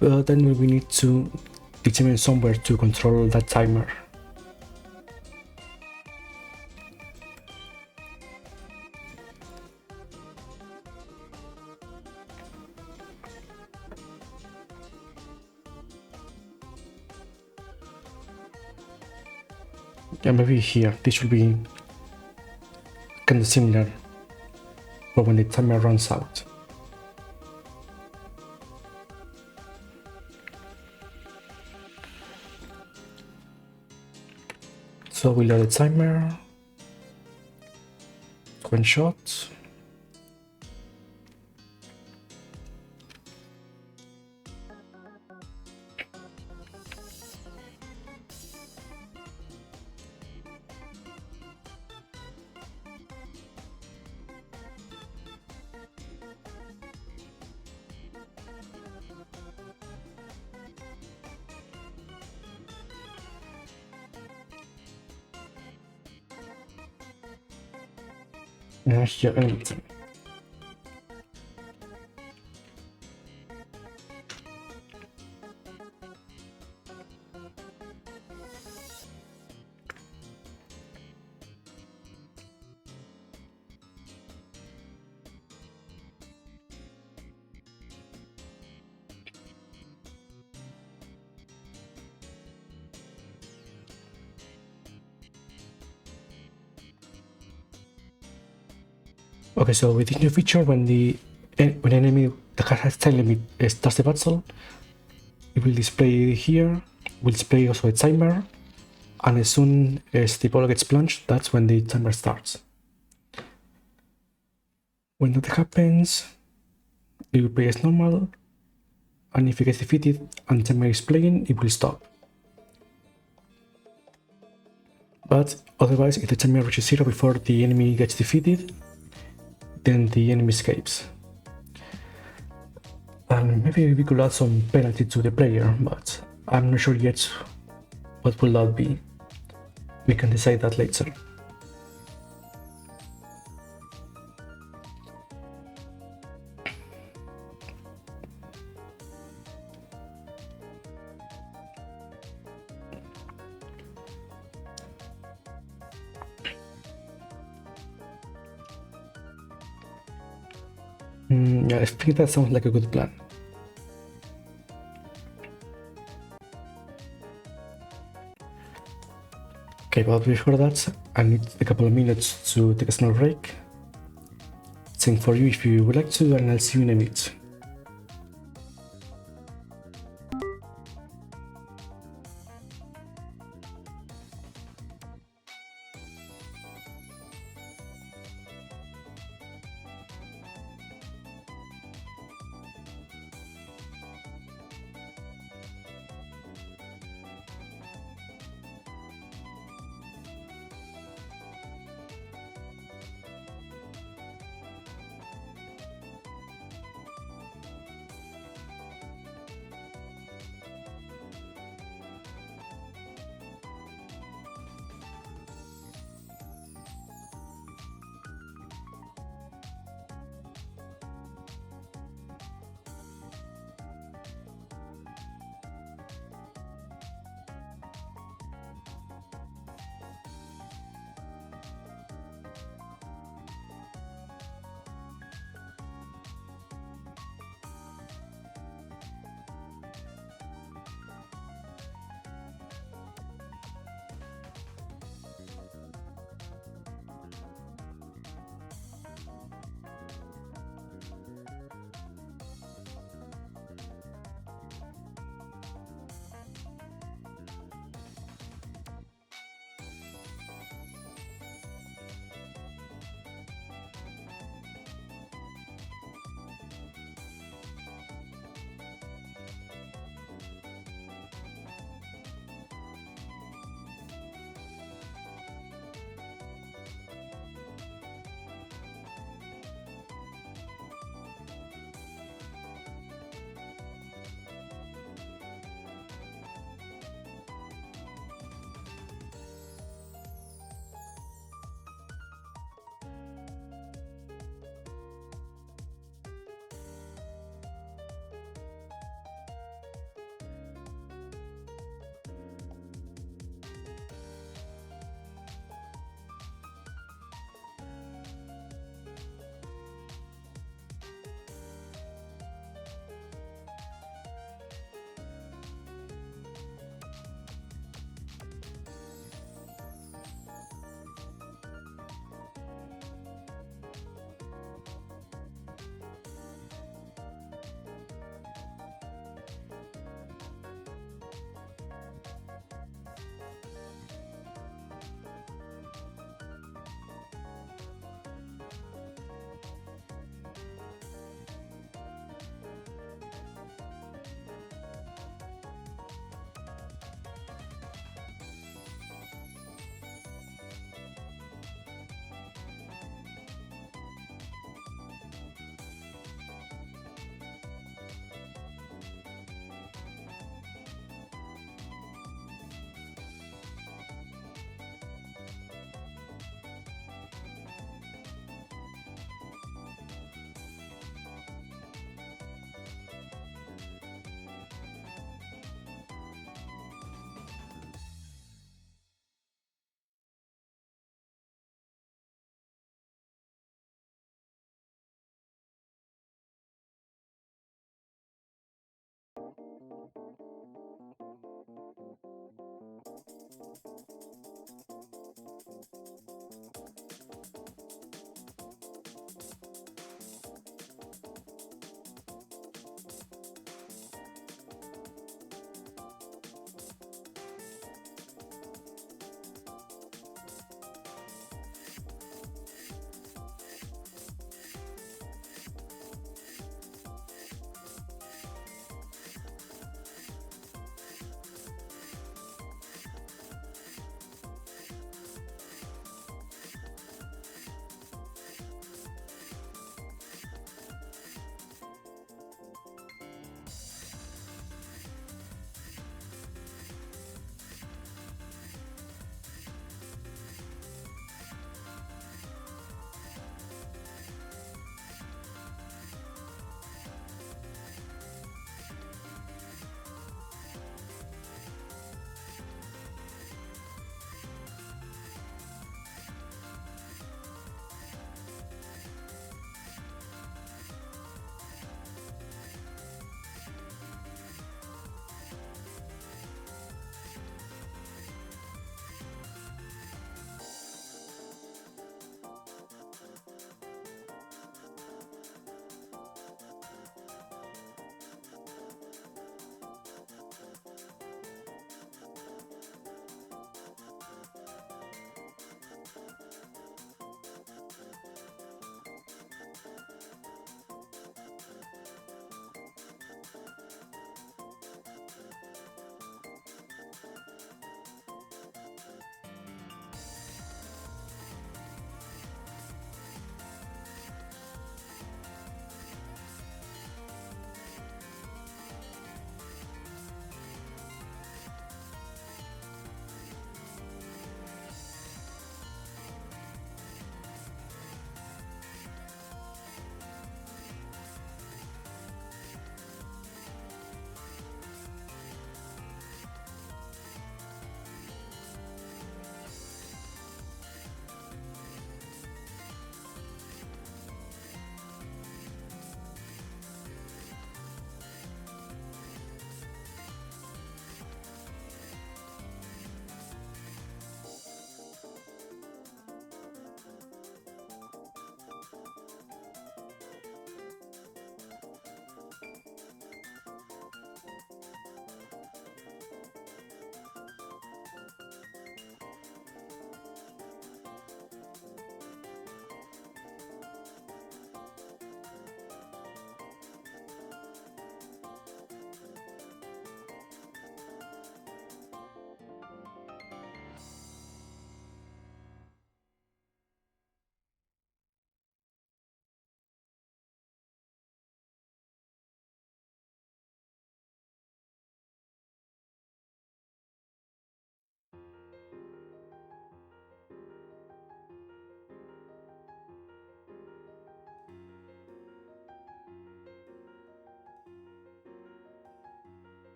But then we need to determine somewhere to control that timer. Yeah, maybe here. This should be kind of similar for when the timer runs out. So we load the timer. One shot. Here anything. Okay, so with this new feature, when an enemy that has time limit starts the battle, it will display here, will display also a timer, and as soon as the ball gets plunged, that's when the timer starts. When that happens, it will play as normal, and if it gets defeated and the timer is playing, it will stop. But otherwise, if the timer reaches 0 before the enemy gets defeated, then the enemy escapes. And maybe we could add some penalty to the player, but I'm not sure yet what will that be. We can decide that later. Yeah, I think that sounds like a good plan. Okay, but before that, I need a couple of minutes to take a small break. Same for you if you would like to, and I'll see you in a minute.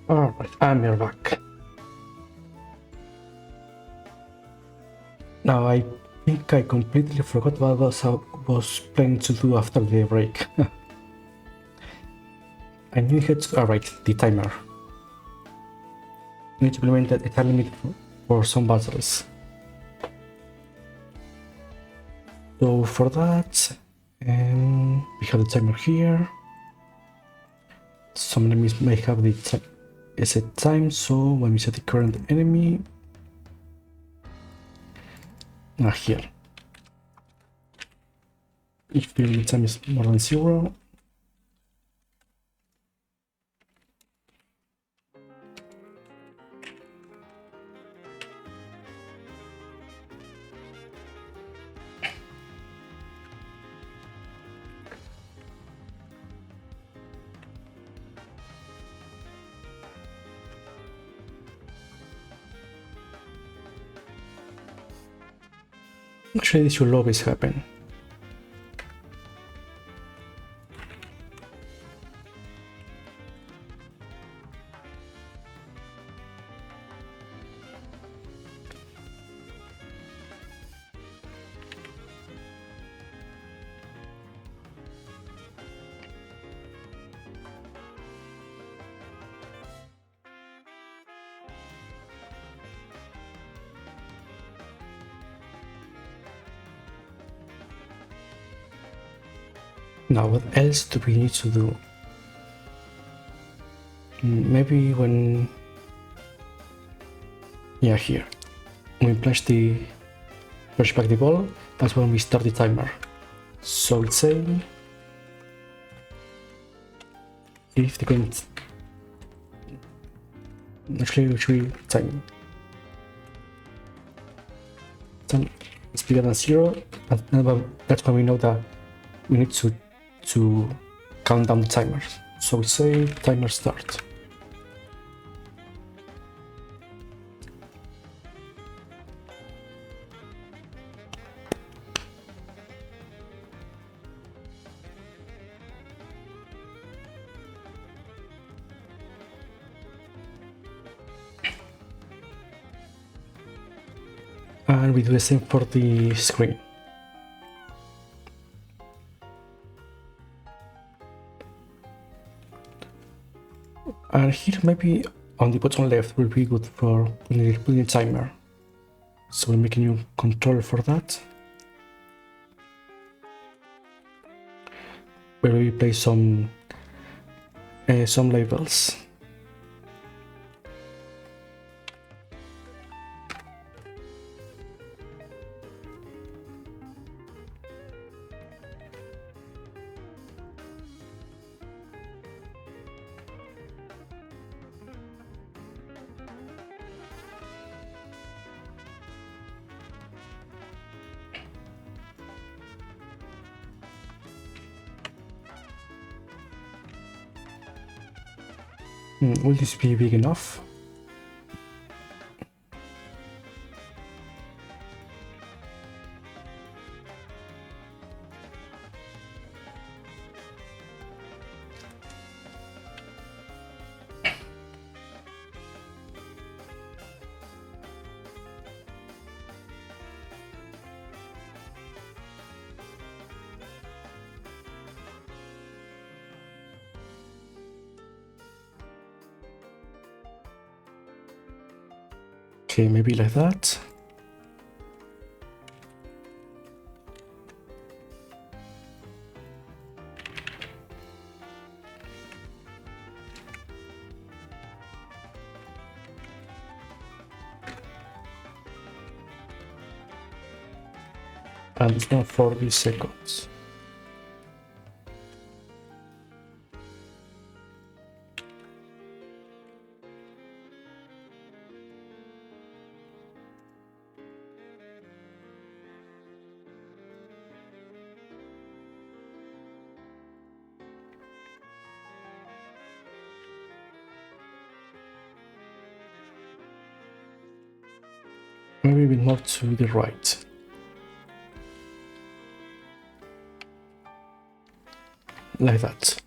Alright, I'm here back. Now I think I completely forgot what was planning to do after the break. I knew I had to... Alright, the timer. We need to implement a time limit for some battles. So for that, we have the timer here. Some enemies may have the set time, so when we set the current enemy, here, if the time is more than 0, actually this should always happen. Now, what else do we need to do? Maybe when... yeah, here. When we flash back the ball, that's when we start the timer. So it's saying if the current... actually, which we time is bigger than 0, and that's when we know that we need to count down the timers. So we say timer start. And we do the same for the screen. And here maybe on the bottom left will be good for putting a timer. So we'll make a new controller for that, where we place some labels. Will this be big enough? Okay, maybe like that. And it's now 40 seconds. Maybe a bit more to the right. Like that.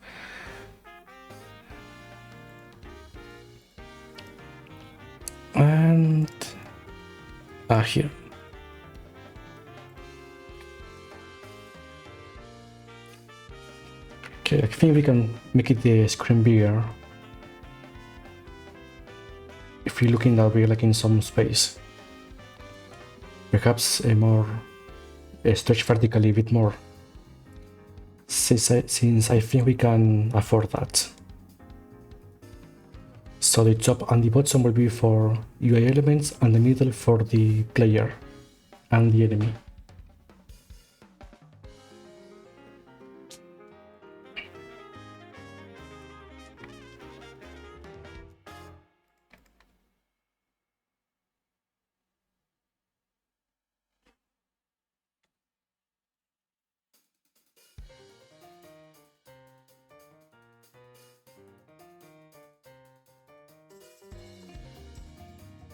And here. Okay, I think we can make it the screen bigger. If if you're looking that way, like in some space. Perhaps a more stretch vertically a bit more, since I think we can afford that. So the top and the bottom will be for UI elements and the middle for the player and the enemy.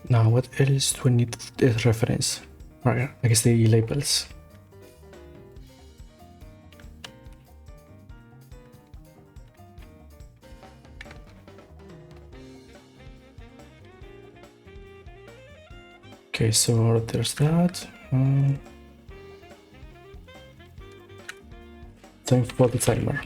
Now, what else do we need as reference? Right, I guess the labels. Okay, so there's that. Time for the timer.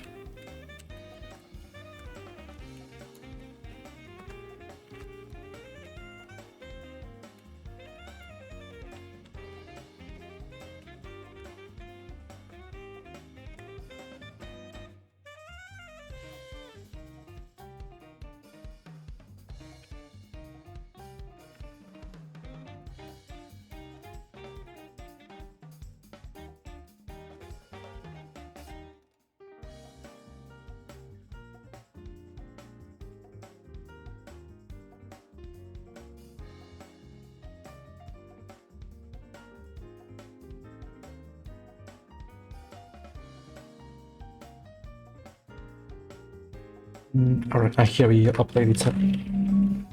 Alright, I hear we updated something.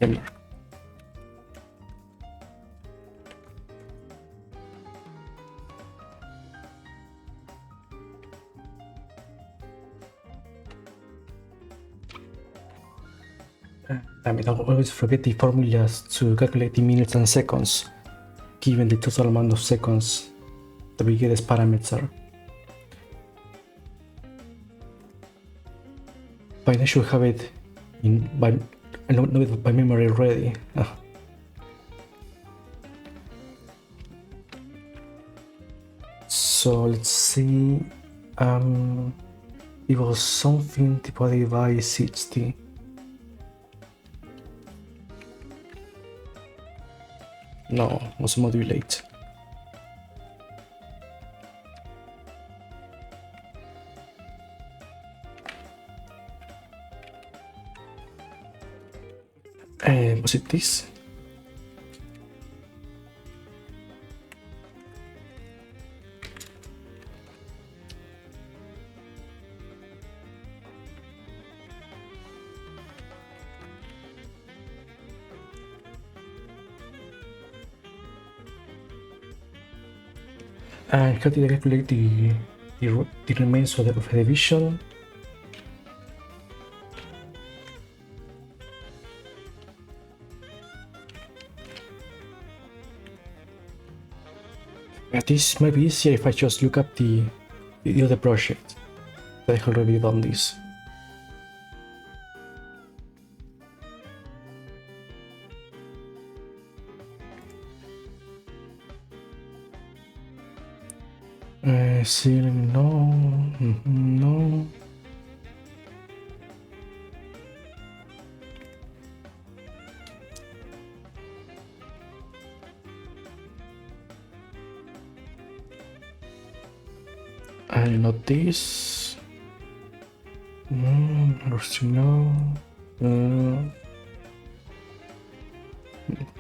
I mean, I always forget the formulas to calculate the minutes and seconds, given the total amount of seconds that we get as parameter. But I should have it in by memory already. So let's see. It was something divided by 60. No, it was modulate. Was it this? And how did I calculate the remains of the division? This might be easier if I just look up the other project that I have already done this. Ceiling, no, no. And not this. No.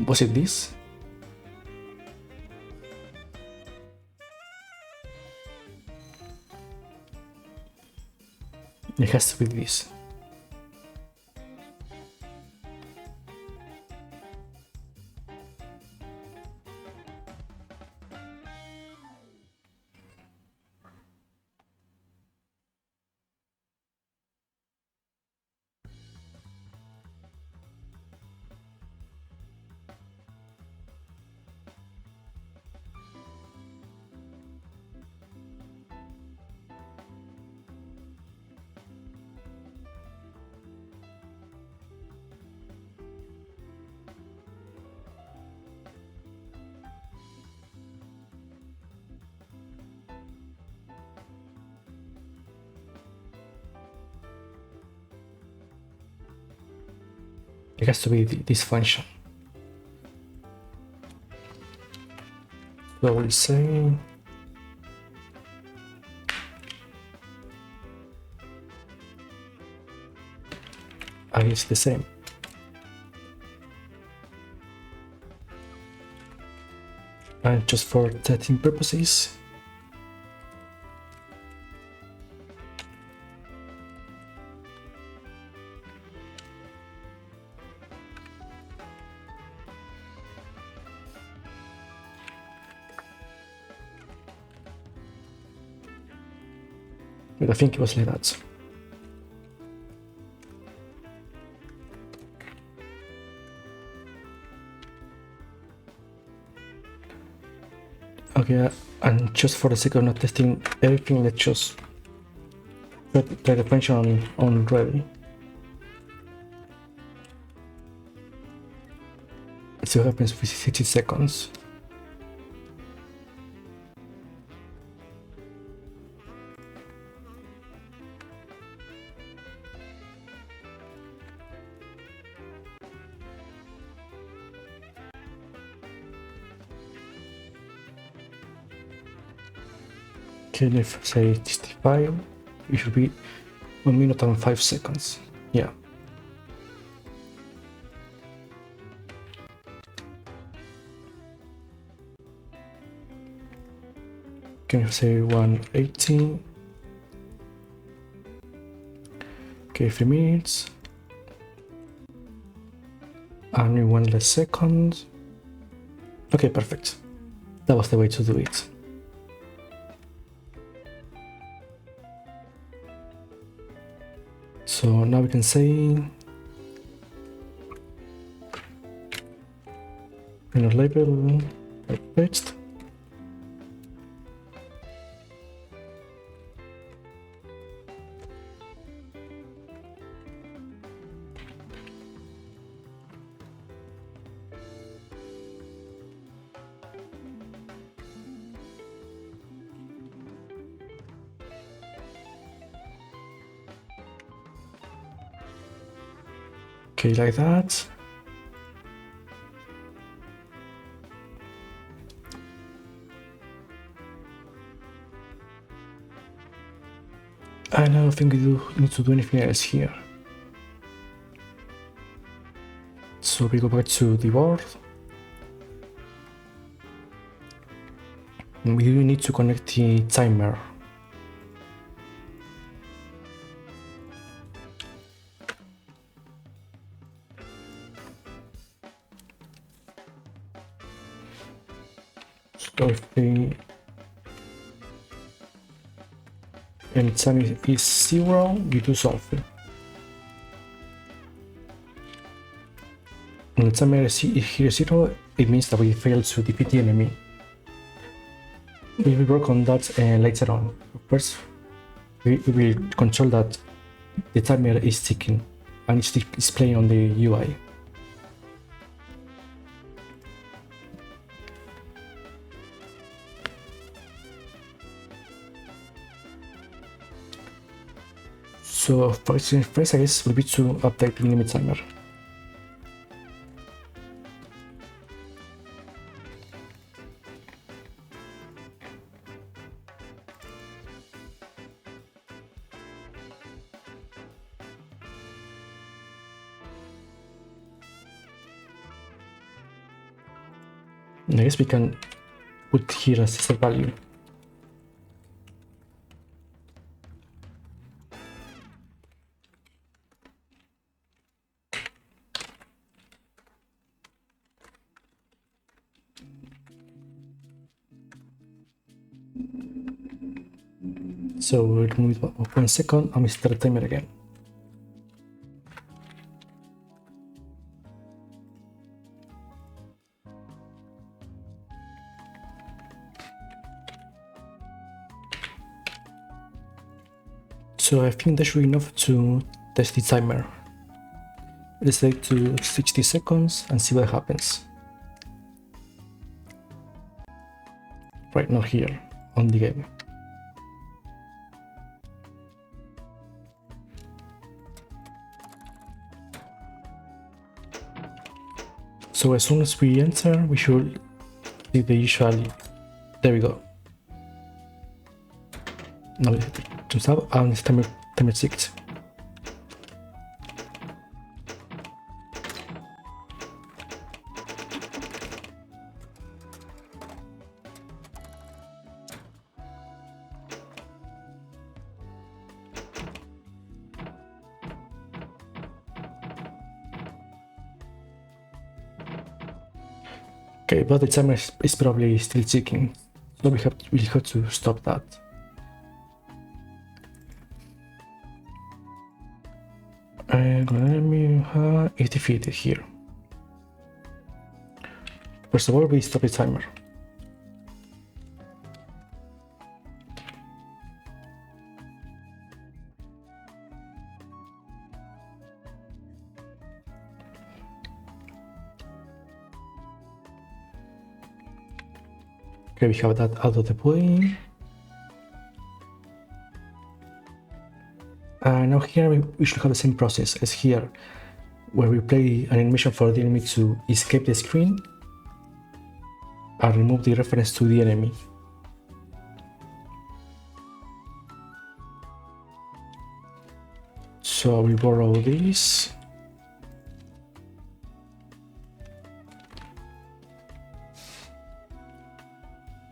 Was it this? It has to be this. It has to be this function. So we'll say it's the same. And just for testing purposes, but I think it was like that. Okay, and just for the sake of not testing everything, let's just put the function on ready. See what happens with 60 seconds. Okay, if say 65, it should be 1 minute and 5 seconds. Yeah. Can you say 180? Okay, 3 minutes. And 1 less second. Okay, perfect. That was the way to do it. So now we can say inner label paste. Okay, like that. I don't think we need to do anything else here. So we go back to the board. And we need to connect the timer. So if the time is 0, you do something. When the timer is here 0, it means that we failed to defeat the enemy. We will work on that later on. First, we will control that the timer is ticking and it's displaying on the UI. So first, I guess, will be to update the limit timer. And I guess we can put here a set value. So we'll move it 1 second and we start the timer again. So I think that should be enough to test the timer. Let's take to 60 seconds and see what happens. Right now here on the game. So as soon as we enter, we should see the usual. There we go. Now it turns out, and it's timer 6. Okay, but the timer is probably still ticking, so we'll have to stop that. And let me is defeated here. First of all, we stop the timer. Okay, we have that out of the way. Now here we should have the same process as here, where we play an animation for the enemy to escape the screen and remove the reference to the enemy. So we borrow this.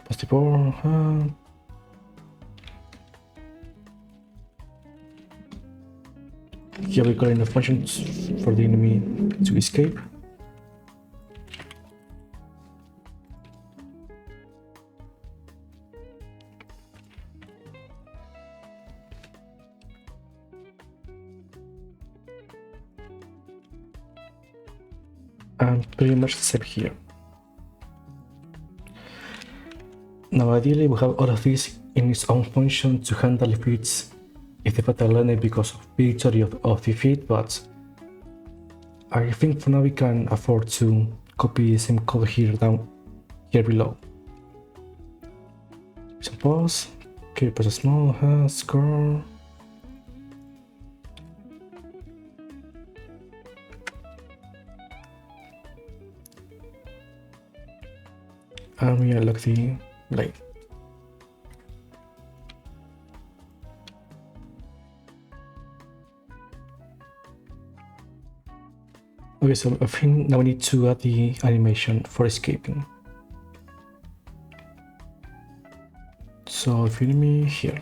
Possible. Here we call enough functions for the enemy to escape. And pretty much the same here. Now ideally we have all of this in its own function to handle if the fatal landed because of victory of defeat, but I think for now we can afford to copy the same code here below. Some pause. Okay, press a small score. And we unlock the blade. Okay, so I think now we need to add the animation for escaping. So if you need me here.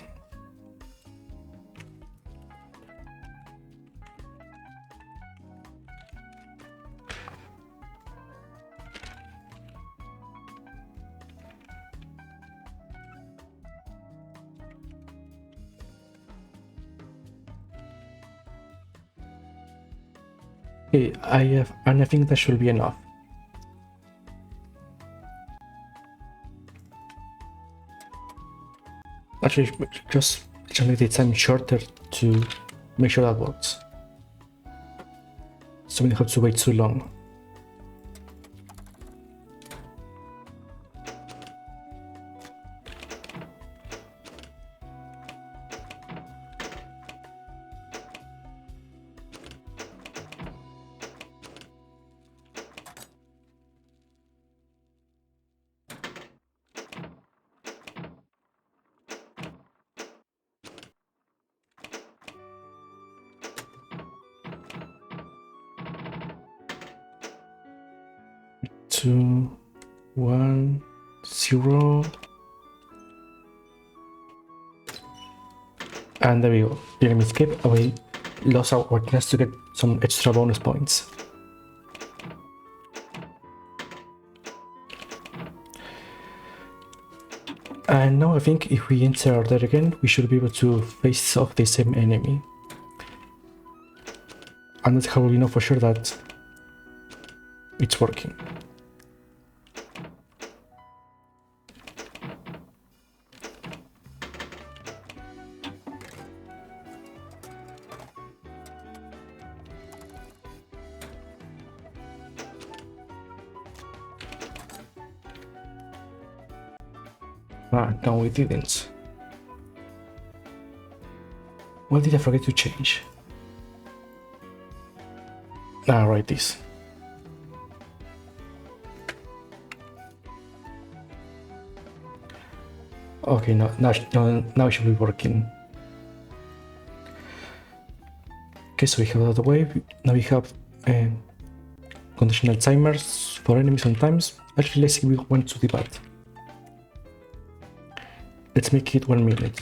Okay, and I think that should be enough. Actually, just make the time shorter to make sure that works. So we don't have to wait too long. Two, 1, 0, and there we go. The enemy escaped, and we lost our chance to get some extra bonus points. And now I think if we enter there again, we should be able to face off the same enemy. And that's how we know for sure that it's working. No, we didn't. What did I forget to change? Right, this. Okay, now it should be working. Okay, so we have that out of the way. Now we have conditional timers for enemies sometimes. Actually, let's see if we want to do that. Let's make it 1 minute.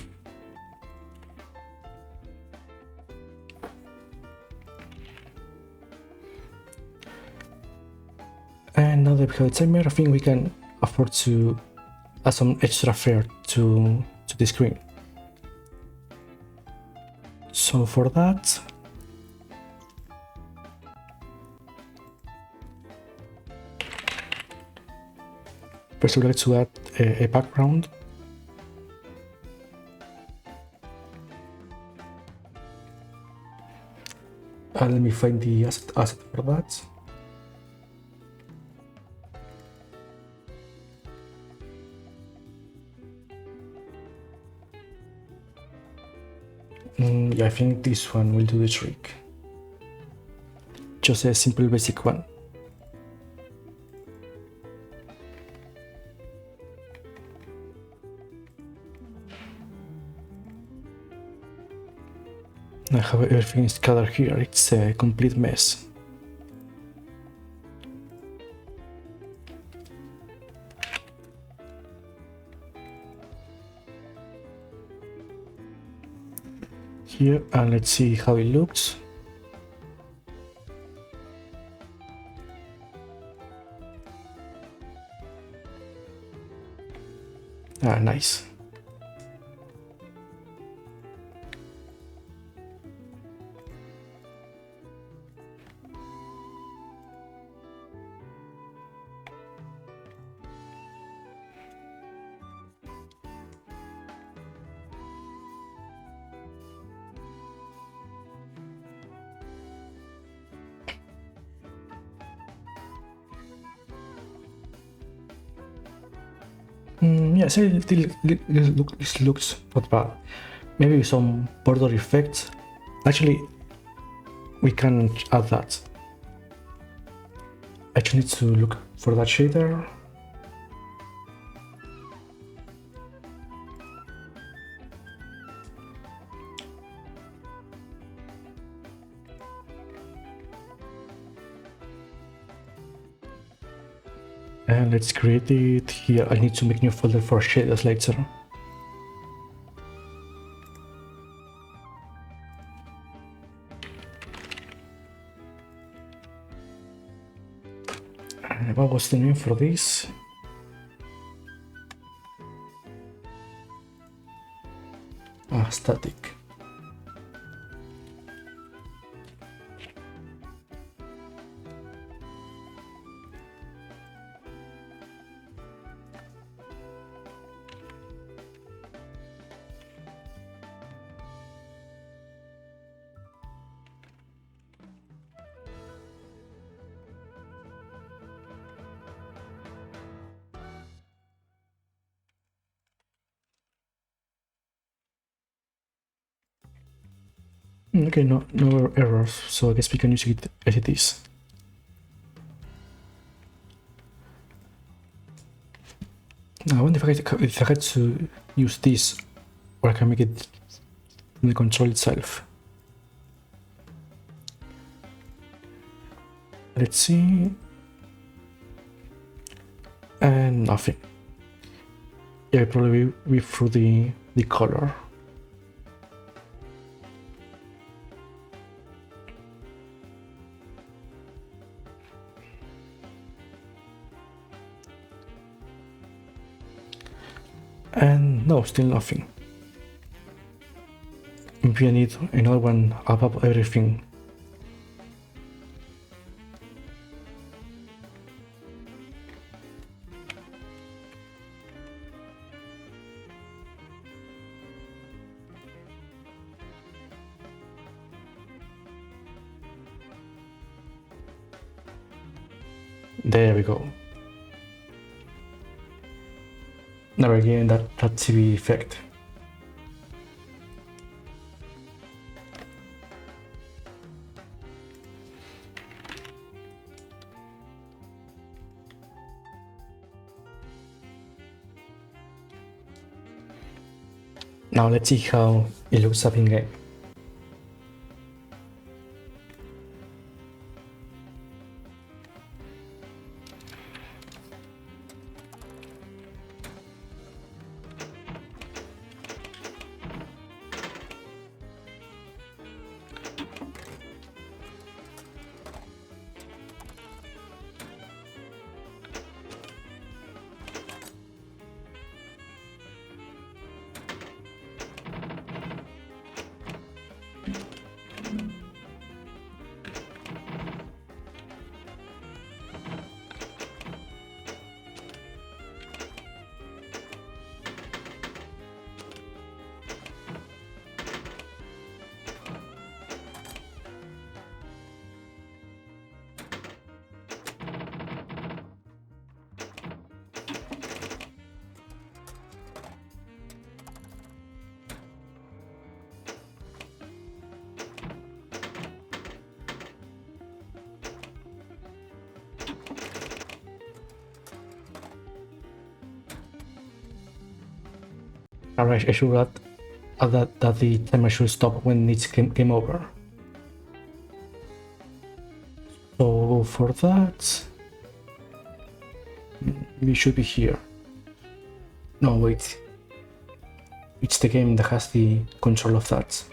And now that we have a timer, I think we can afford to add some extra flair to the screen. So for that, first we'd like to add a background. And let me find the asset for that. Yeah, I think this one will do the trick. Just a simple basic one. Now how everything is colored here, it's a complete mess. Here, and let's see how it looks. Ah, nice. Yeah, so this looks not bad. Maybe some border effects. Actually, we can add that. I just need to look for that shader. And let's create it here. I need to make new folder for shaders later. And what was the name for this? Static. Okay, no errors, so I guess we can use it as it is. Now I wonder if I had to use this, or I can make it in the control itself. Let's see. And nothing. Yeah, probably be through the color. And no, still nothing. Maybe I need another one above everything. There we go. Now again that TV effect. Now let's see how it looks up in game. Alright, I should add that the timer should stop when it's game over. So for that, we should be here. No, wait. It's the game that has the control of that.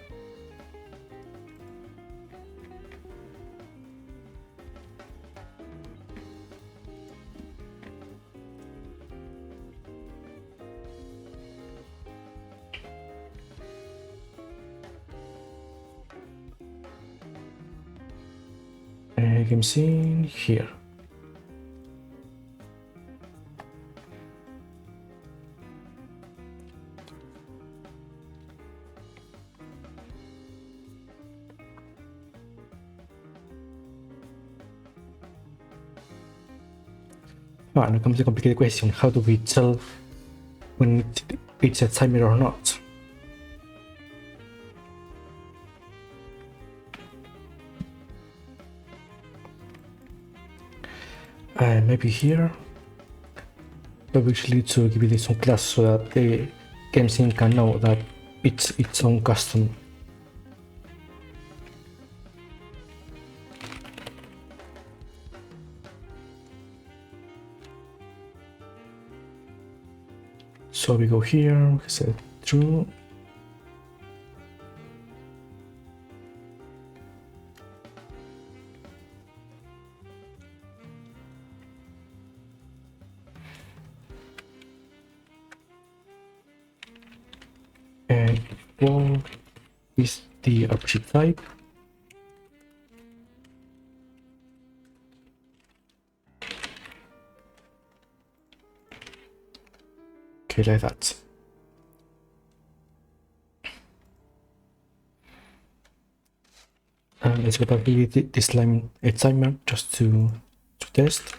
Game scene here. Now comes the complicated question: how do we tell when it's a timer or not? Maybe here, but we actually need to give it some class so that the game scene can know that it's its own custom. So we go here, we set true. And what is the object type? Okay, like that. Let's go back to this line a timer just to test.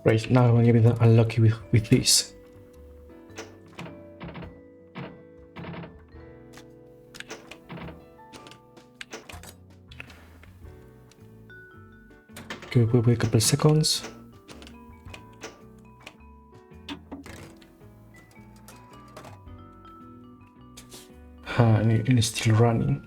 Right, now I'm gonna be unlucky with this. Okay, we'll wait a couple of seconds. And it's still running.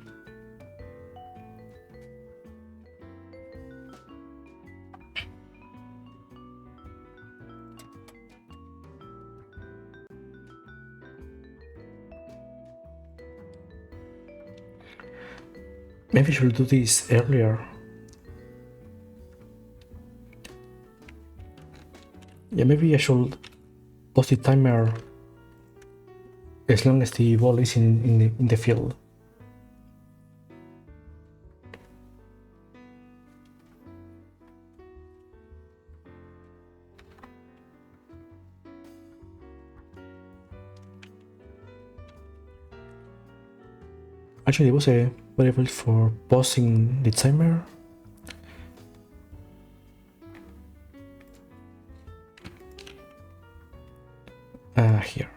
Maybe I should do this earlier. Yeah, maybe I should pause the timer as long as the ball is in the field. Actually, there was a variable for pausing the timer. Here.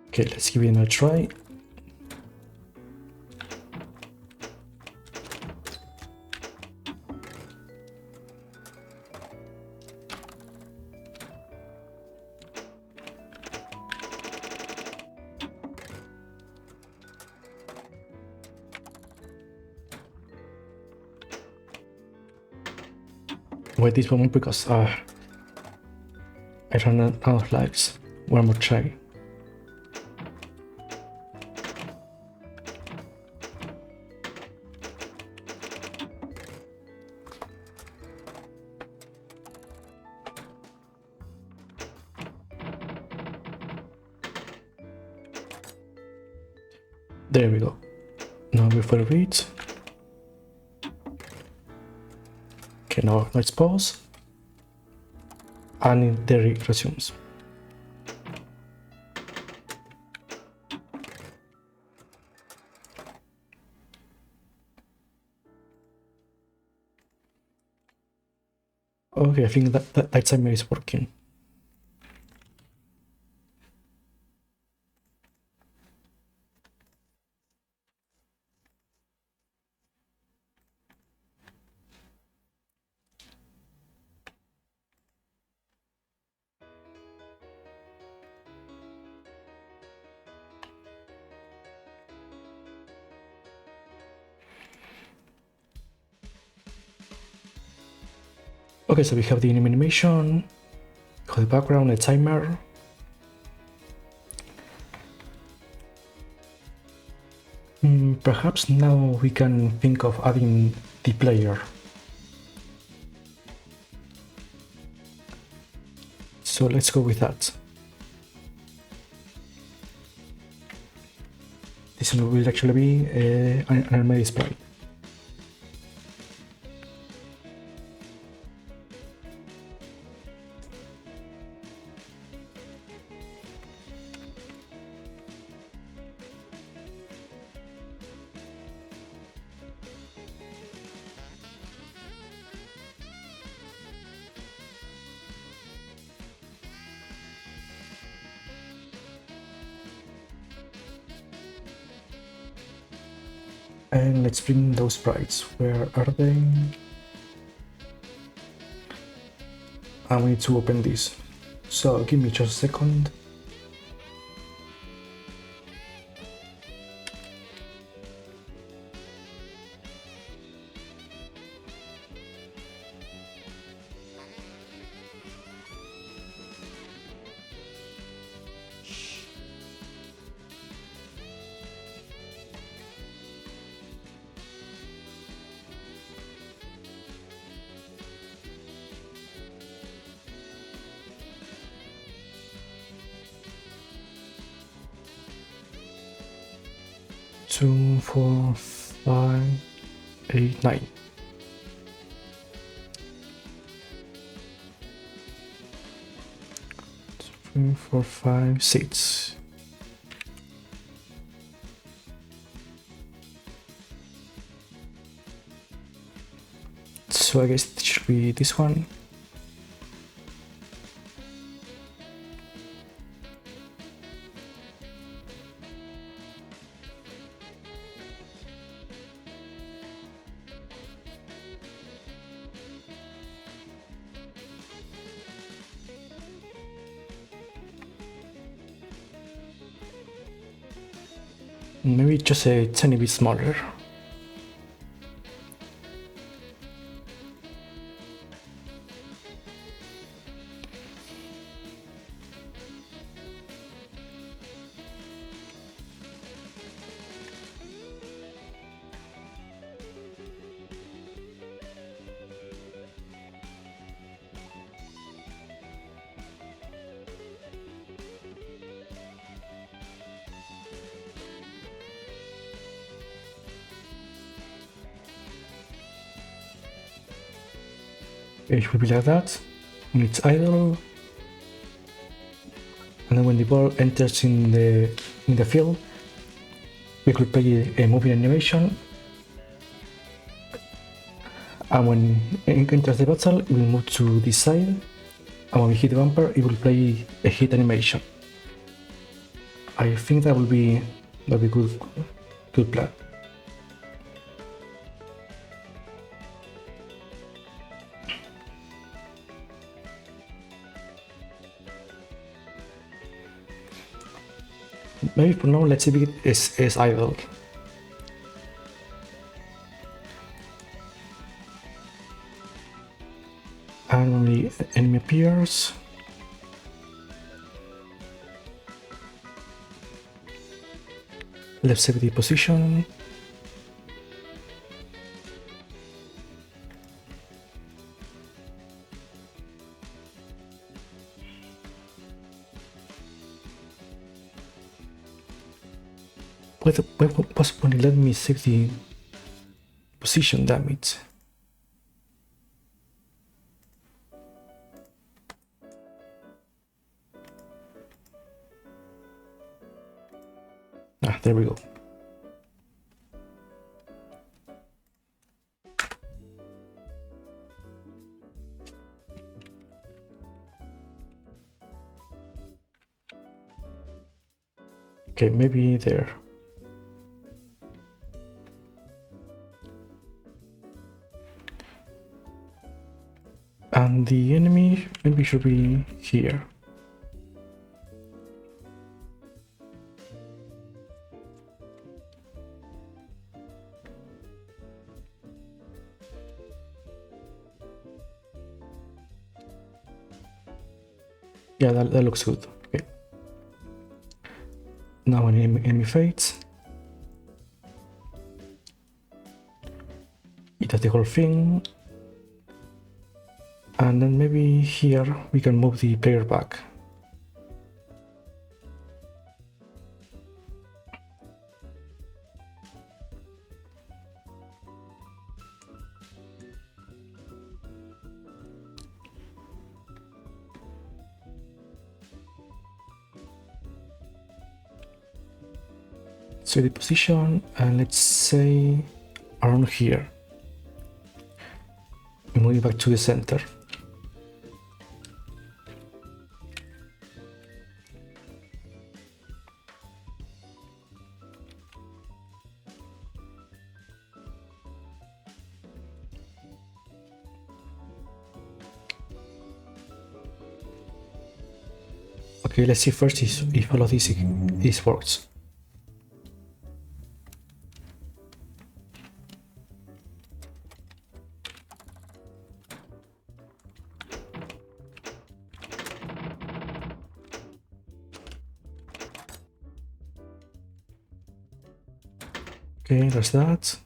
Okay, let's give it another try. Wait this moment because I ran out of lives. One more try. There we go. Now before read. Okay, now let's pause. And there it resumes. Okay, I think that timer is working. Okay, so we have the animation, the background, a timer. Perhaps now we can think of adding the player. So let's go with that. This will actually be an animated sprite. And let's bring those sprites. Where are they? I need to open this. So give me just a second. Two, four, five, 8, 9. Three, 4, 5, 6. So I guess it should be this one. Maybe just a tiny bit smaller. It will be like that when it's idle, and then when the ball enters in the field, we could play a moving animation, and when it enters the battle, it will move to this side, and when we hit the bumper, it will play a hit animation. I think that will be good plan. Maybe for now, let's leave it as idle. And when the enemy appears, let's save the position. Possibly let me save the position damage. There we go. Okay, maybe there. And the enemy maybe should be here. Yeah, that looks good. Okay. Now when enemy fades, it does the whole thing. And then maybe here we can move the player back. So the position, and let's say around here. We move it back to the center. Okay, let's see first if all of this works. Okay, there's that.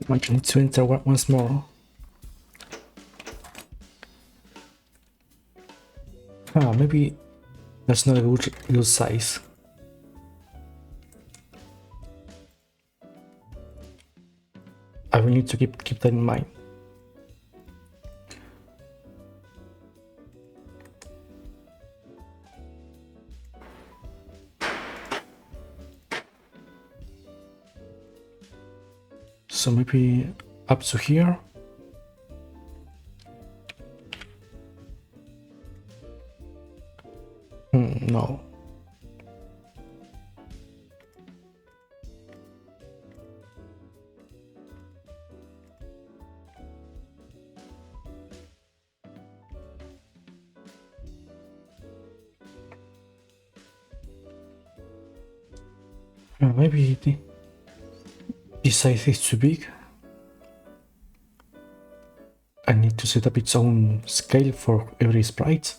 Might need to enter once more. Maybe that's not a good size. I will need to keep that in mind. So maybe up to here. No. Maybe this size is too big. I need to set up its own scale for every sprite.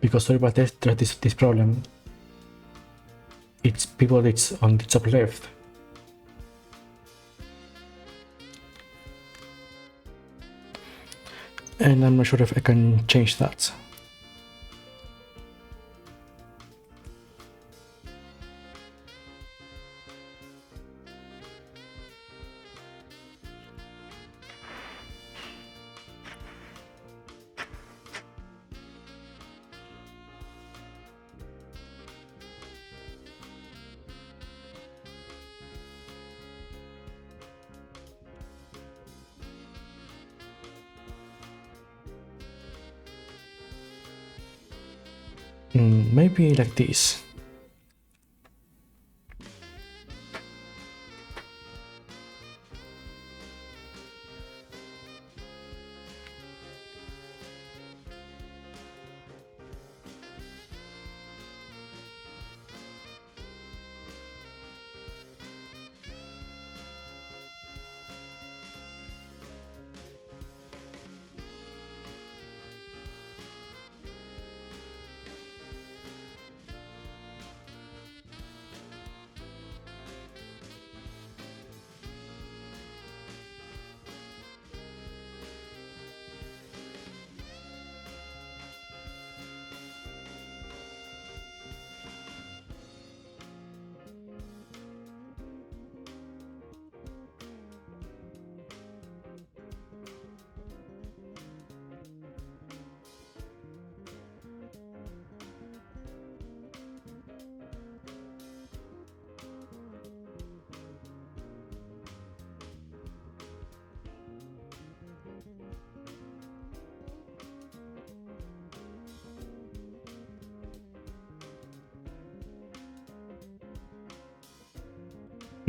Because sorry about this problem. It's people it's on the top left. And I'm not sure if I can change that. Maybe like this.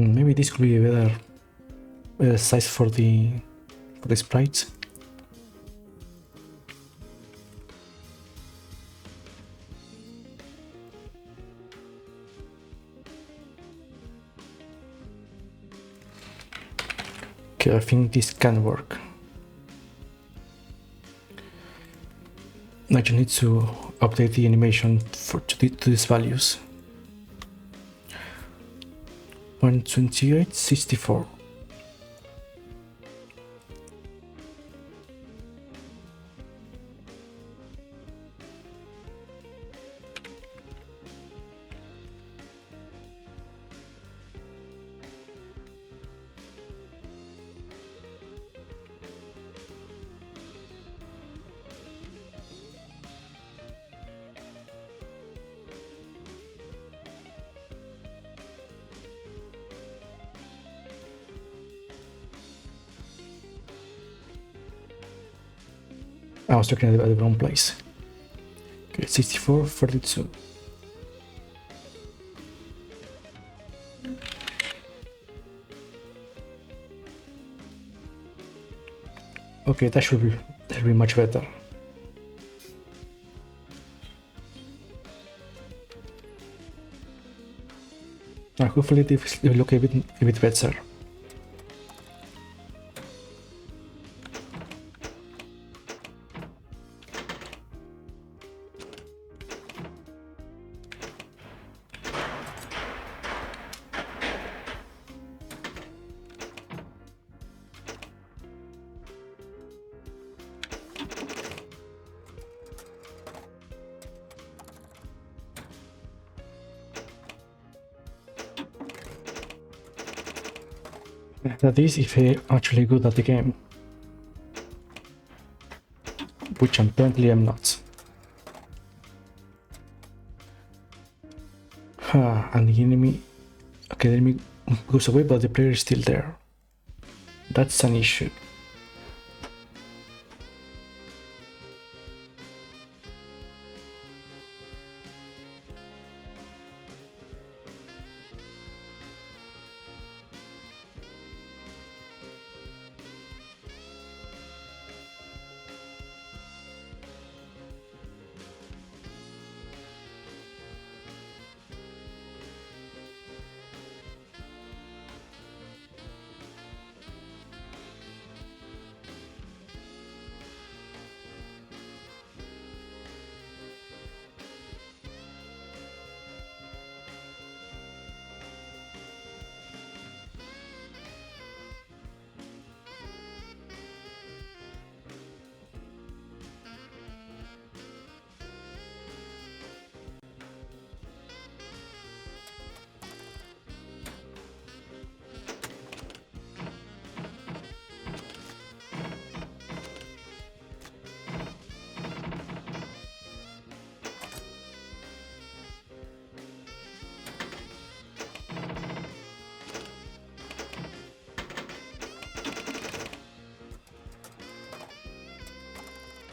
Maybe this could be a better size for the sprites. Okay, I think this can work. I just need to update the animation to these values. 128.64. I was looking at the wrong place. Okay, 64.32. Okay, that should be much better. Hopefully it will look a bit better. That is, if I'm actually good at the game. Which apparently I'm not. And the enemy... Okay, the enemy goes away, but the player is still there. That's an issue.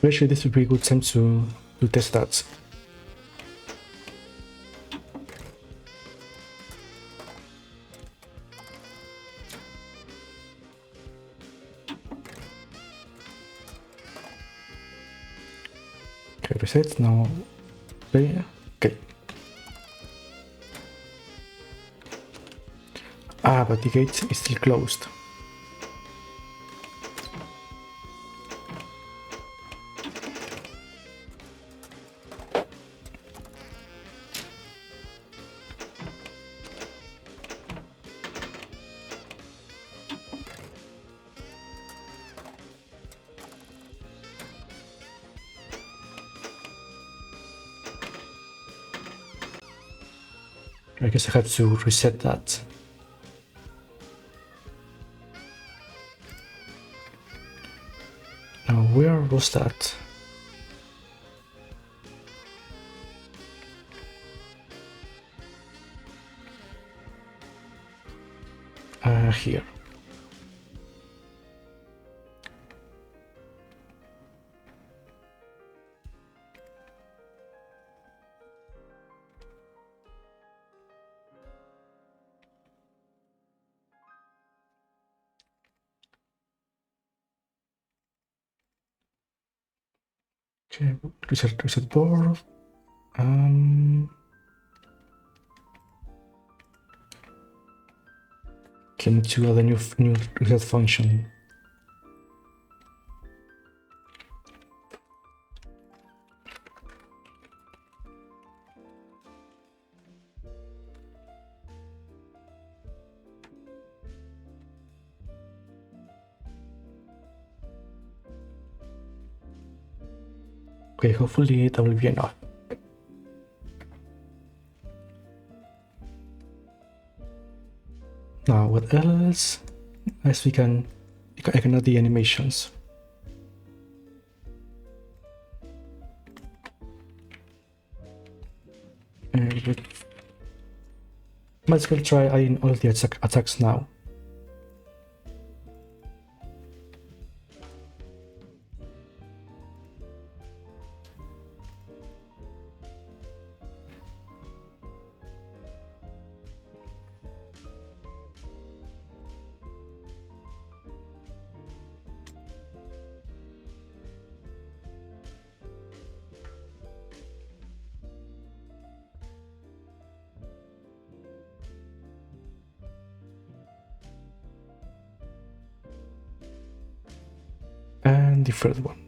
Actually, this would be a good time to test that. Okay, reset, now play. Okay. But the gate is still closed. I guess I have to reset that. Now, where was that? Here. Okay, reset board. Can to add a new reset function. Okay, hopefully that will be enough. Now, what else? As I can add the animations. And might as well try adding all the attacks now. And the third one.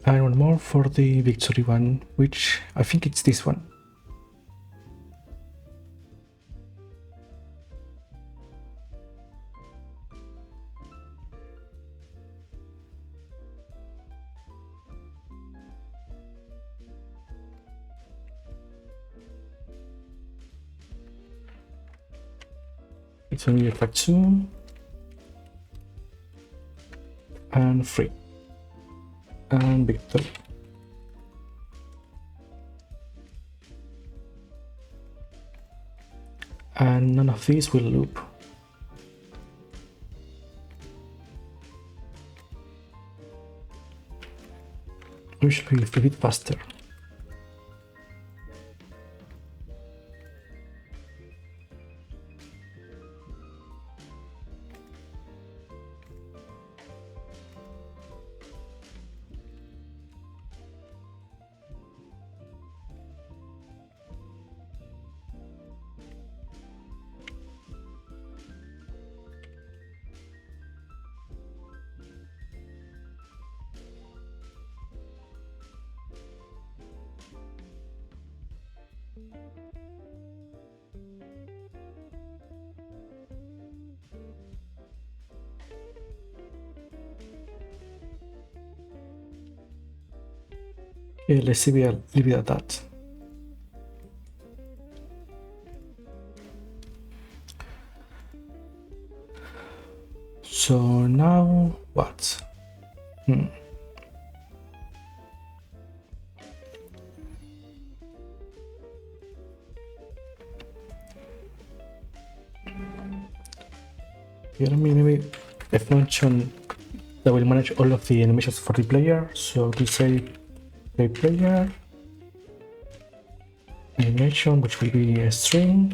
And one more for the victory one, which I think it's this one. It's only like 2 and 3 and victory. And none of these will loop. We should be a bit faster. Okay, let's leave it at that. So now what? Here, maybe a function that will manage all of the animations for the player. So we say play player animation, which will be a string.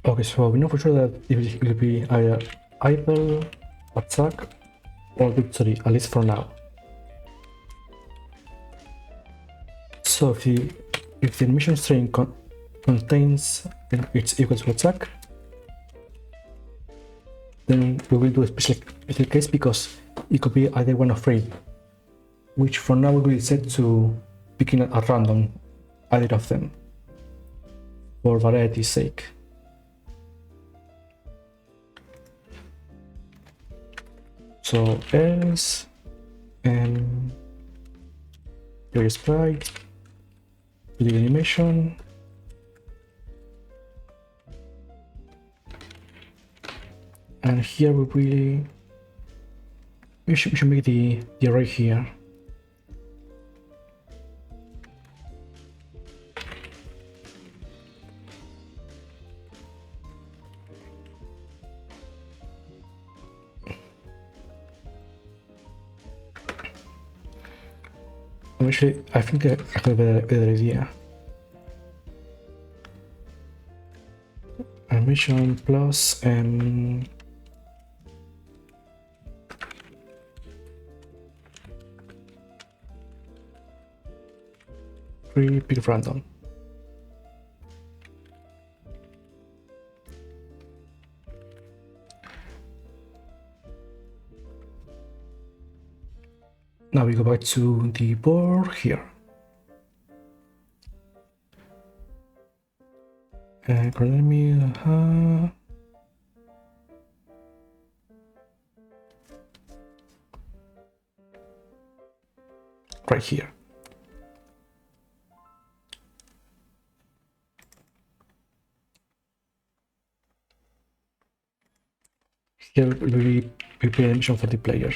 Okay, so we know for sure that it will be either idle, attack, or victory, at least for now. So if the animation string contains it's equal to attack, then we will do a special case because it could be either one of 3, which for now we will set to picking at random either of them for variety's sake. So else and play sprite, do the animation, and here we should make the array here. Actually, I think I have a better idea. Animation plus and pick random. Now we go back to the board here. And let me right here. Here we play animation for the player.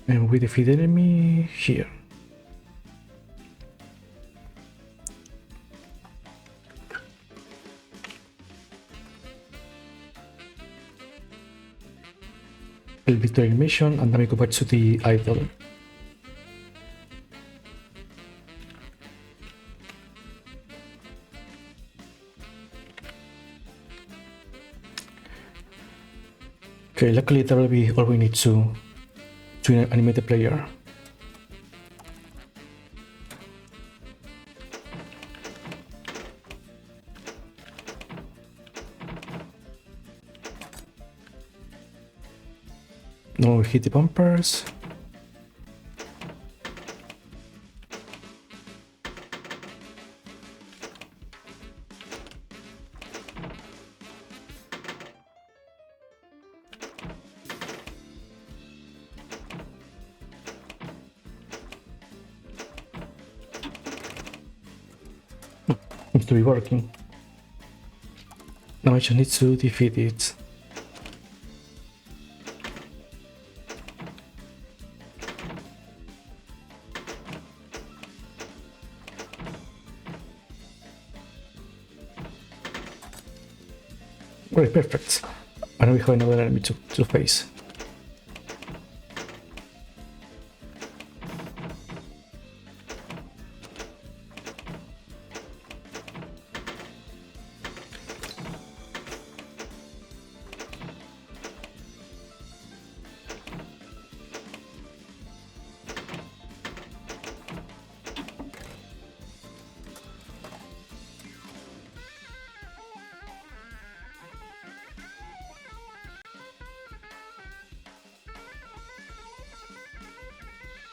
And we defeat the enemy here. A victory animation, and then we go back to the idol. Okay, luckily that will be all we need to animate the player. Now we hit the bumpers. Seems to be working. Now I just need to defeat it. Great, perfect. And now we have another enemy to face.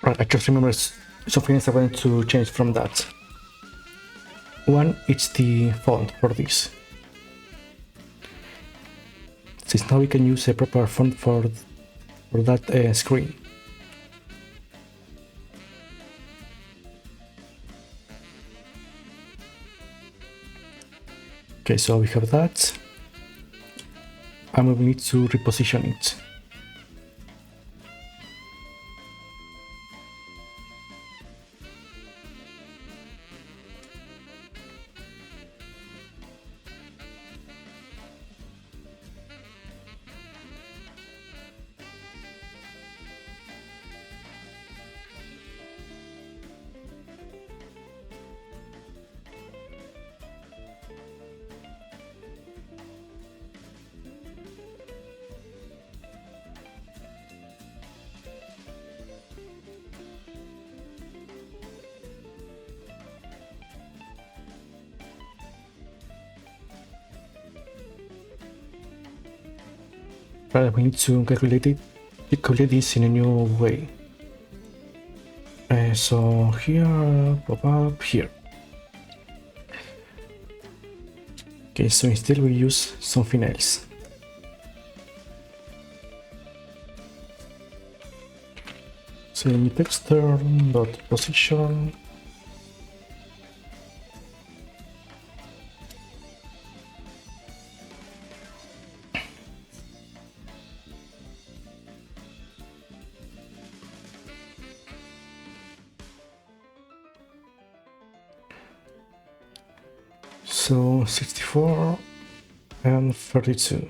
Right, I just remember something else I wanted to change from that. One, it's the font for this. Since now we can use a proper font for that screen. Okay, so we have that. And we need to reposition it. Right, we need to calculate this in a new way. So here, pop up here. Okay, so instead we use something else. So limit extern dot position. So 64 and 32.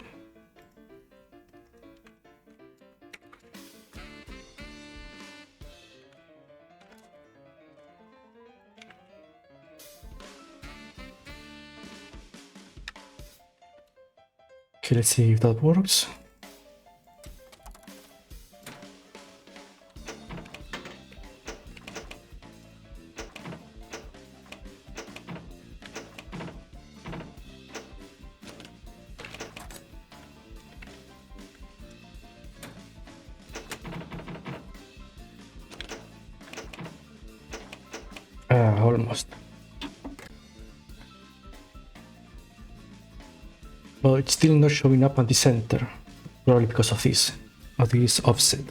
Okay, let's see if that works. Almost. But it's still not showing up at the center, probably because of this offset.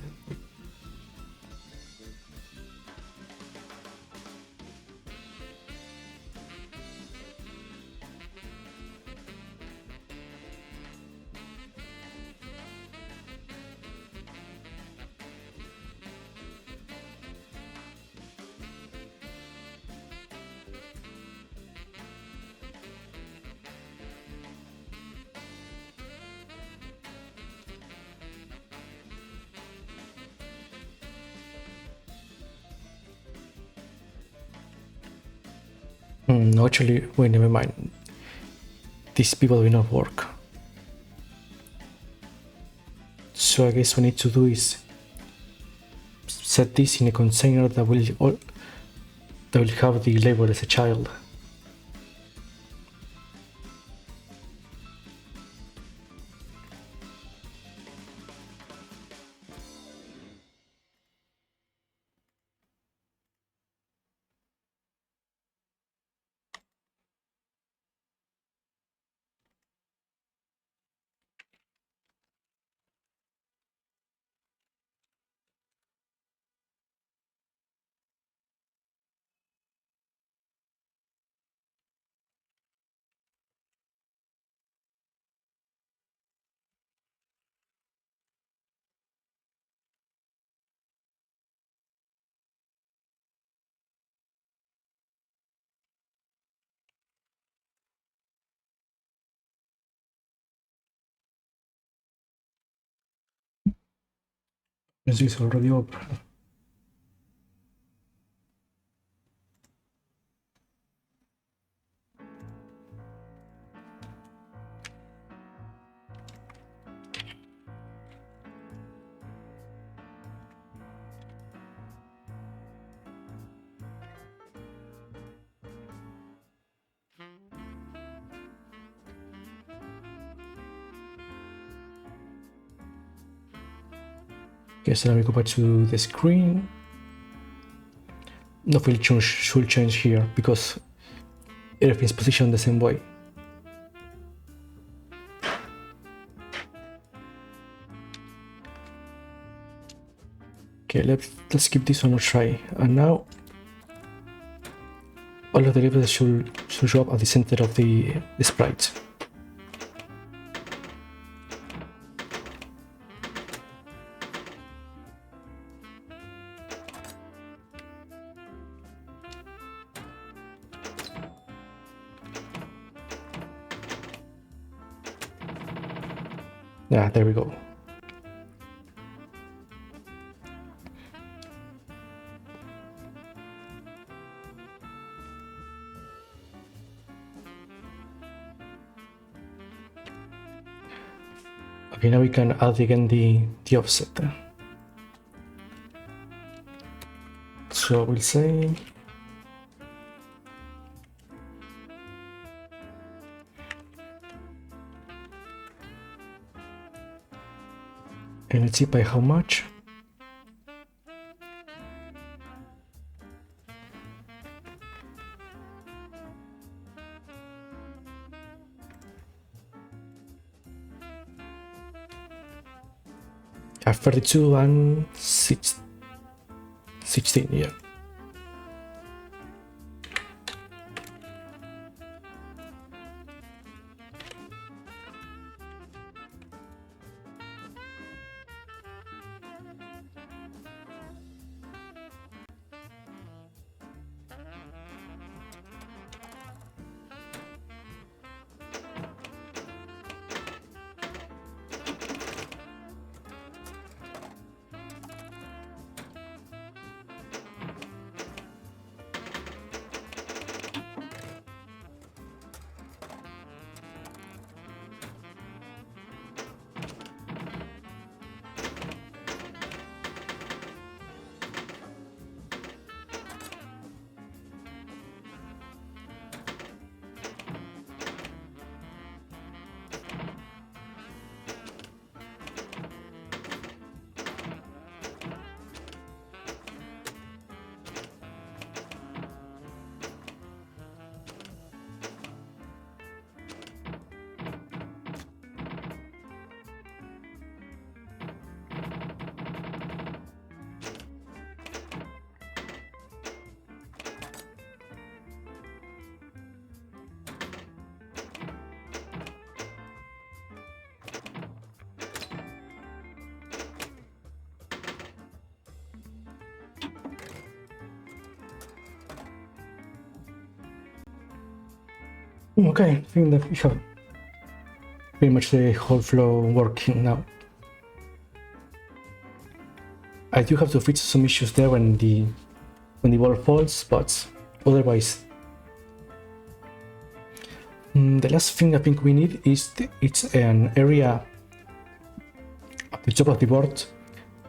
No, actually, wait, never mind. This people will not work. So I guess we need to do is set this in a container that will have the label as a child. Music is already over. Okay, so let me go back to the screen. Nothing should change here because everything's positioned the same way. Okay, let's give this one a try. And now all of the levels should show up at the center of the sprite. Yeah, there we go. Okay, now we can add again the offset. So we'll say and let's see by how much. Yeah, 32 and 16, yeah. Okay, I think that we have pretty much the whole flow working now. I do have to fix some issues there when the ball falls, but otherwise, the last thing I think we need is it's an area at the top of the board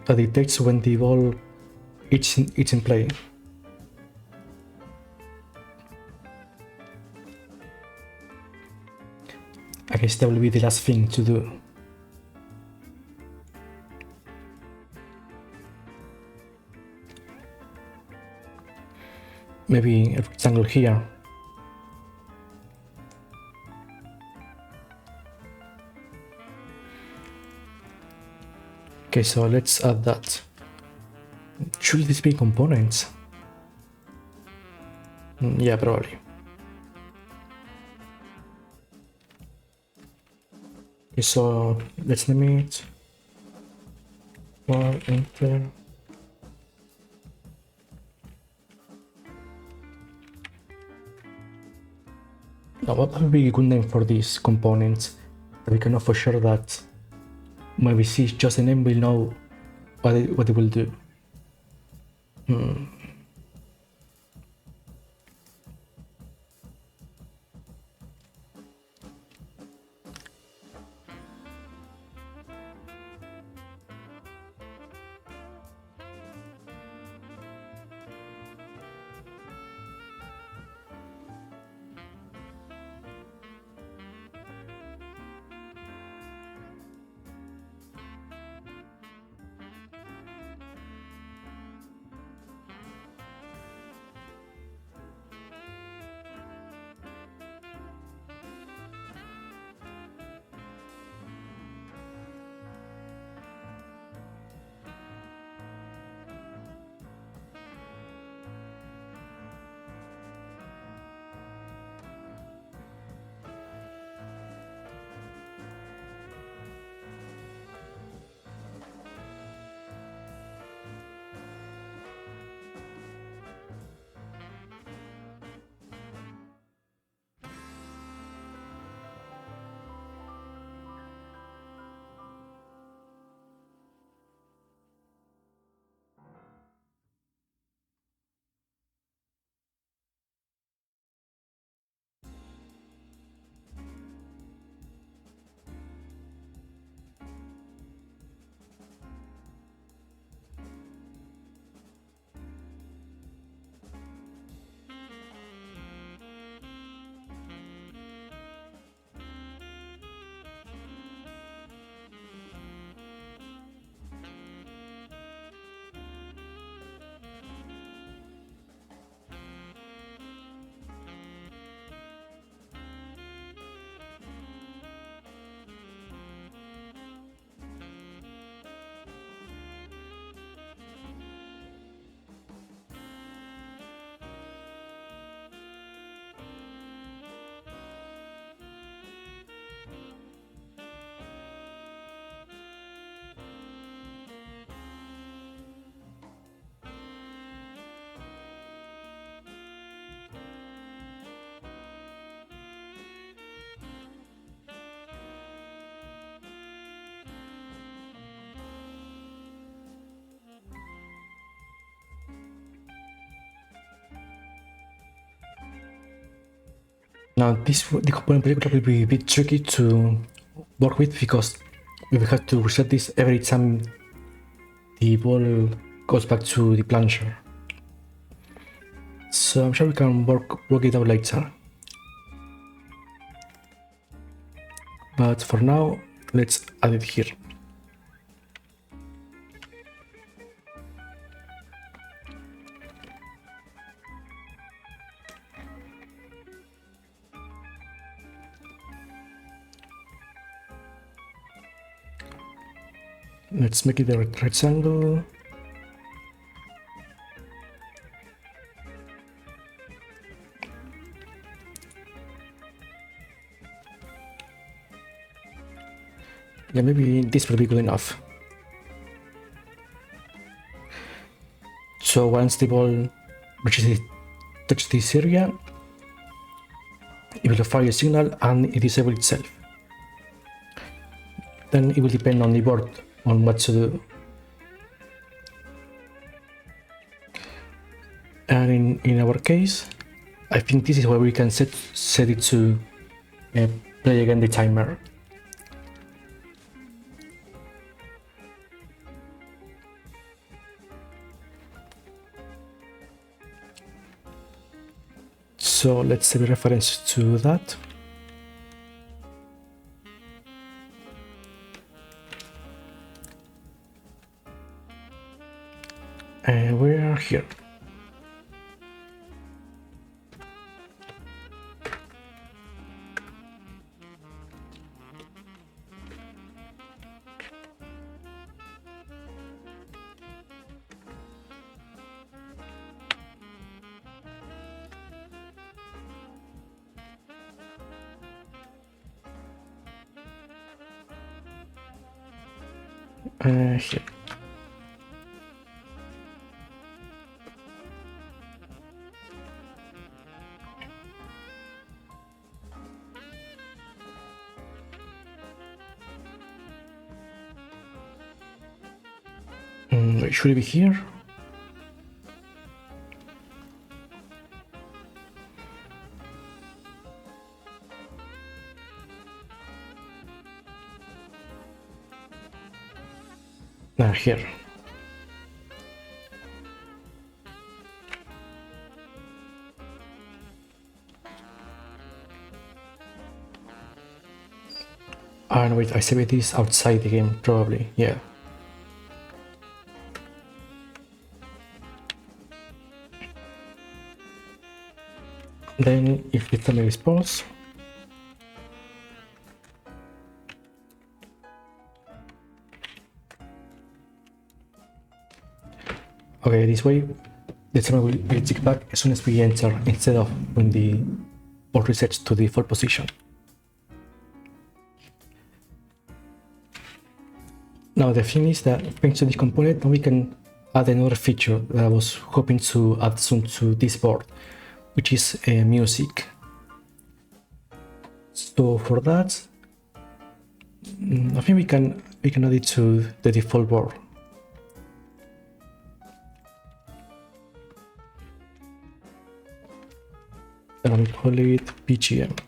that detects when the ball it's in play. I guess that will be the last thing to do. Maybe a rectangle here. Okay, so let's add that. Should this be components? Yeah, probably. Okay, so let's name it for enter. Now, what would be a good name for these components? We can know for sure that when we see just the name, we'll know what it will do. Now the component breaker will be a bit tricky to work with because we will have to reset this every time the ball goes back to the plunger. So I'm sure we can work it out later. But for now, let's add it here. Let's make it a rectangle. Yeah, maybe this will be good enough. So once the ball touches this area, it will fire a signal and it disable itself. Then it will depend on the board on what to do. And in our case, I think this is where we can set it to play again the timer. So let's set a reference to that. And we are here. Here. Should it be here? Here. Ah, no, wait, I saved this outside the game, probably, yeah. Then, if the timer is paused, okay, this way, the timer will tick back as soon as we enter, instead of when the ball resets to the default position. Now the thing is that thanks to this component, now we can add another feature that I was hoping to add soon to this board, which is music. So for that, I think we can add it to the default board. And I'll call it BGM.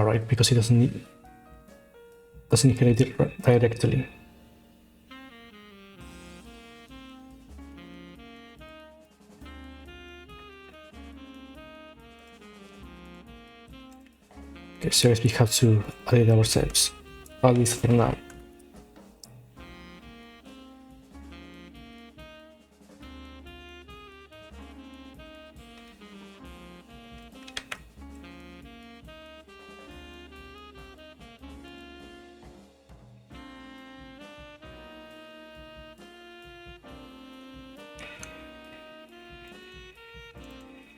Right, because it doesn't inherit it directly. Okay, so we have to add it ourselves, at least for now.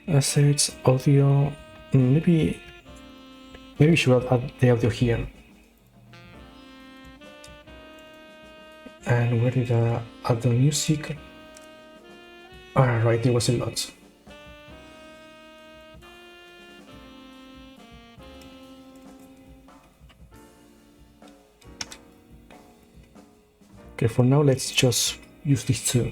Assets, audio, maybe we should add the audio here. And where did I add the music? Right, there was a lot. Okay, for now let's just use these two.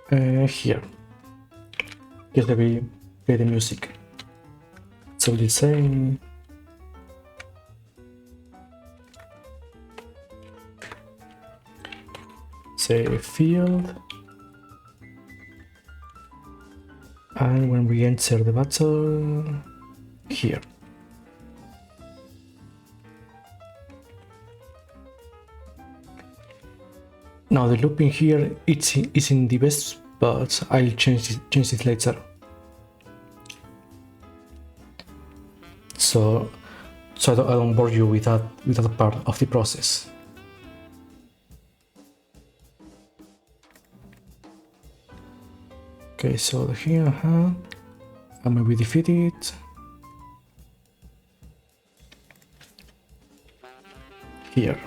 Here, just we play the music. So let's say field, and when we enter the battle here. Now the looping here isn't the best, but I'll change it later. So I don't bore you with that part of the process. Okay, so here, I may be defeated. Here.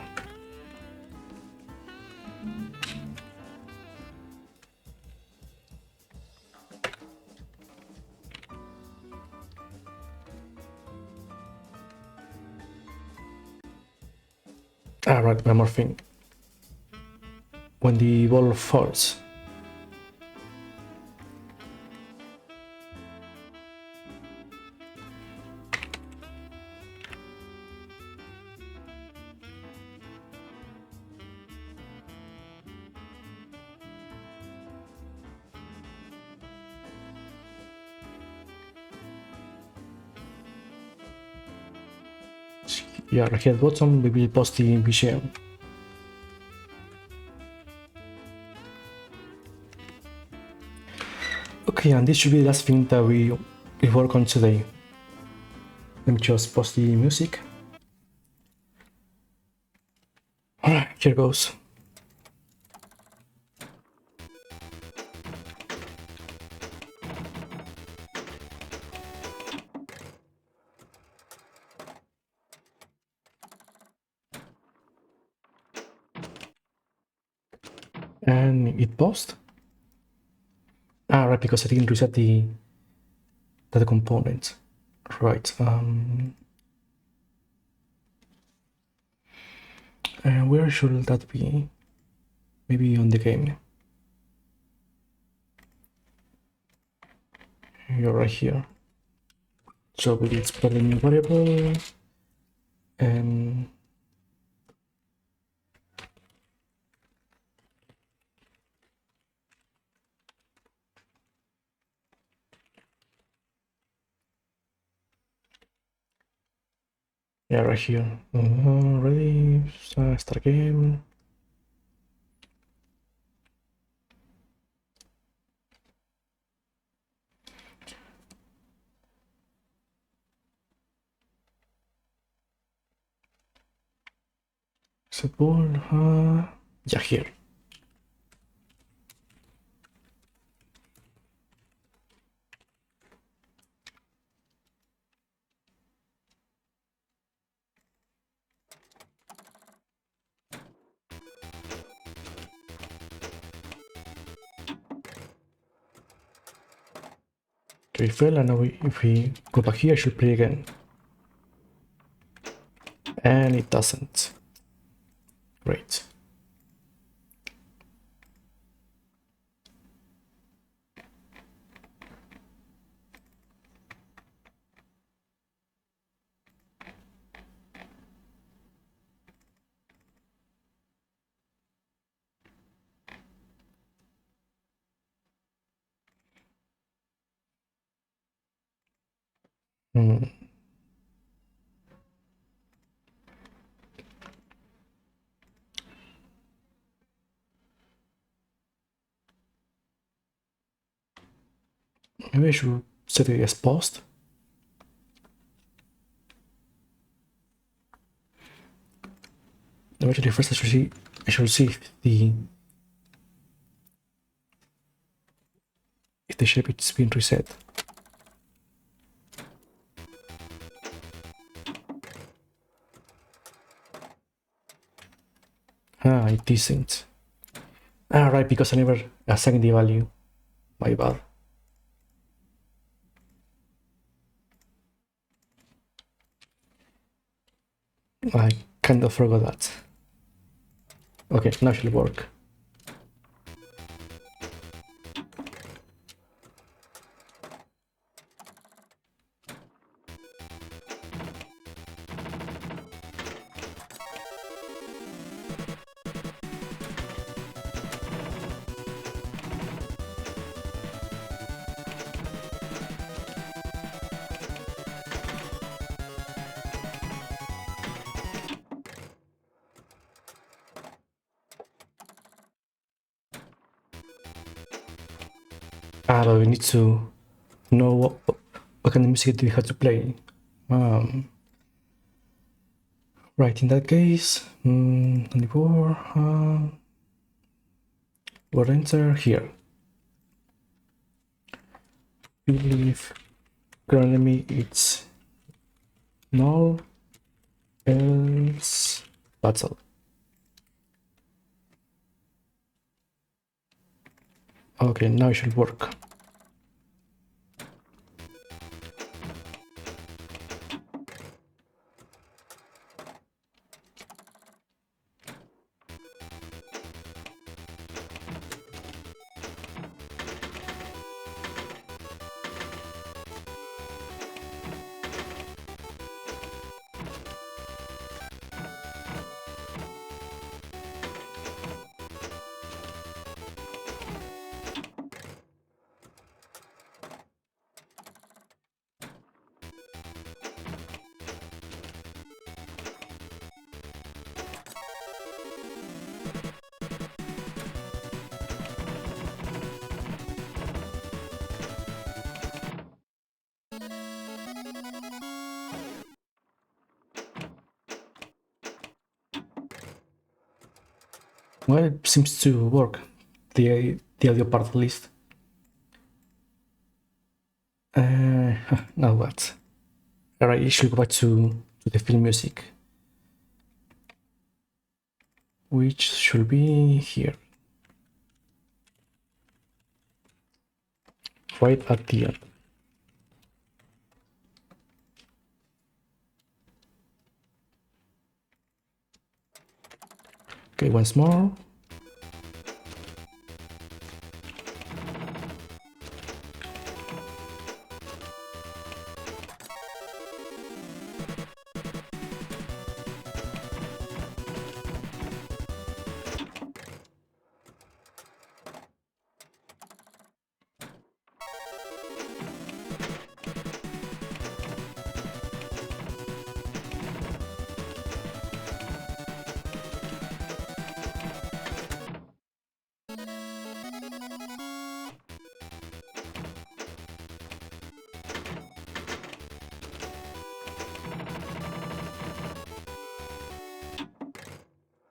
Right, one more thing. When the ball falls, here at bottom we will post the BGM. Okay, and this should be the last thing that we work on today. Let me just post the music. Alright, here goes. And it paused. Right, because I didn't reset the component. Right. And where should that be? Maybe on the game. You're right here. So we will spread a new variable and yeah, right here. Ready? Start game. Set ball. Yeah, here. Okay, fail, and now if we go back here, I should play again. And it doesn't. Great. Maybe I should set it as paused. No, actually, first I should see if the shape is being reset. It isn't. Right, because I never assigned the value. My bad. I kind of forgot that. Okay, now it should work. But we need to know what kind of music do we have to play. Right, in that case, 24, we'll enter here. We believe currently it's null, else battle. Okay, now it should work. Well, it seems to work. The audio part at least. Now what? Alright, you should go back to the film music, which should be here, right at the end. Okay, once more.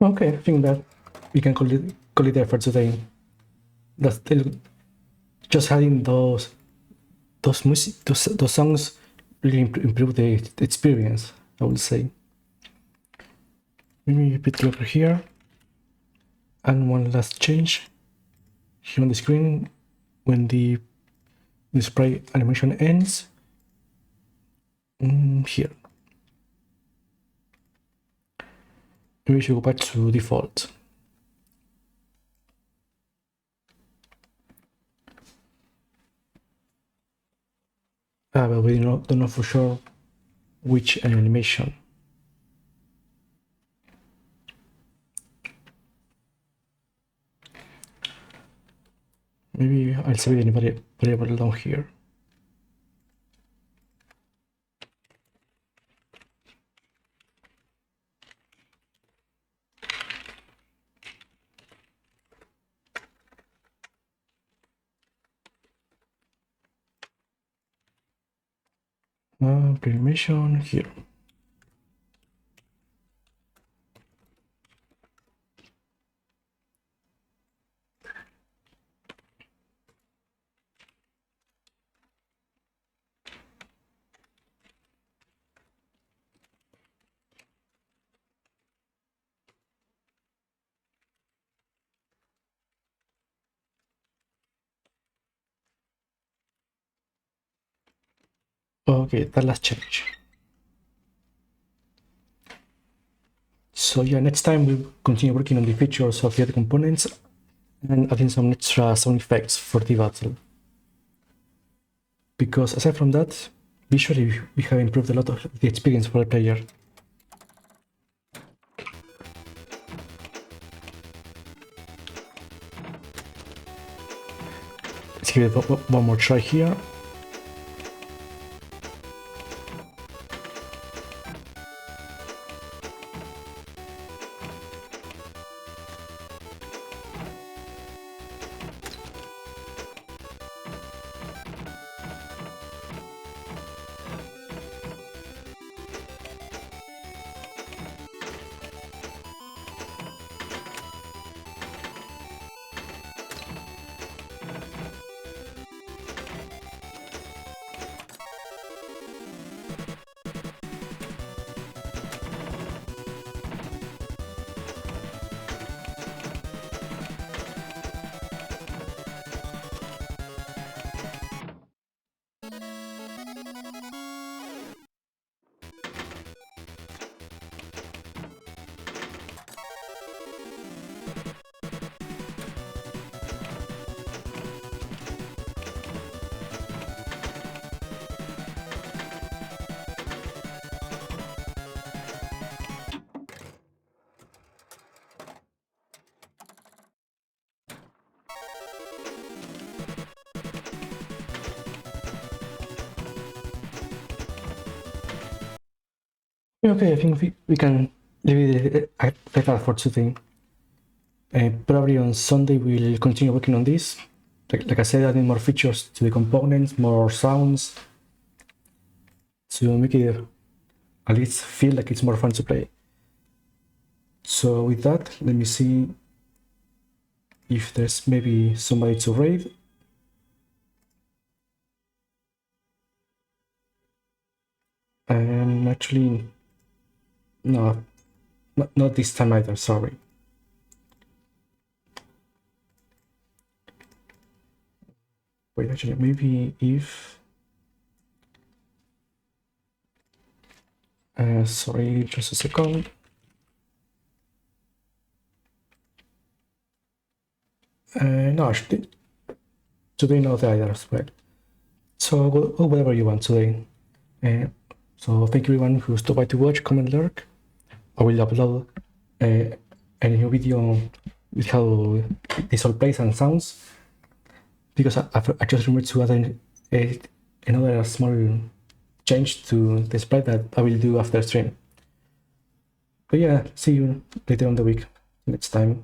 Okay, I think that we can call it there for today. That's just having those songs really improve the experience, I would say. Maybe repeat over here. And one last change here on the screen when the display animation ends. Here. Maybe we should go back to default. But we don't know for sure which animation. Maybe I'll save any variable down here. Animation here. Okay, that last change. So yeah, next time we'll continue working on the features of the other components and adding some extra sound effects for the battle. Because aside from that, visually we have improved a lot of the experience for the player. Let's give it one more try here. Okay, I think we can leave it like that for today. Probably on Sunday we'll continue working on this. Like I said, adding more features to the components, more sounds, to make it at least feel like it's more fun to play. So with that, let me see if there's maybe somebody to raid. And actually, no, not this time either, sorry. Wait, actually, maybe if... sorry, just a second. No, actually, today not either as well. So go whatever you want today. So thank you everyone who stopped by to watch, comment, lurk. I will upload a new video with how this all plays and sounds, because I just remembered to add another small change to the sprite that I will do after stream. But yeah, see you later on the week next time.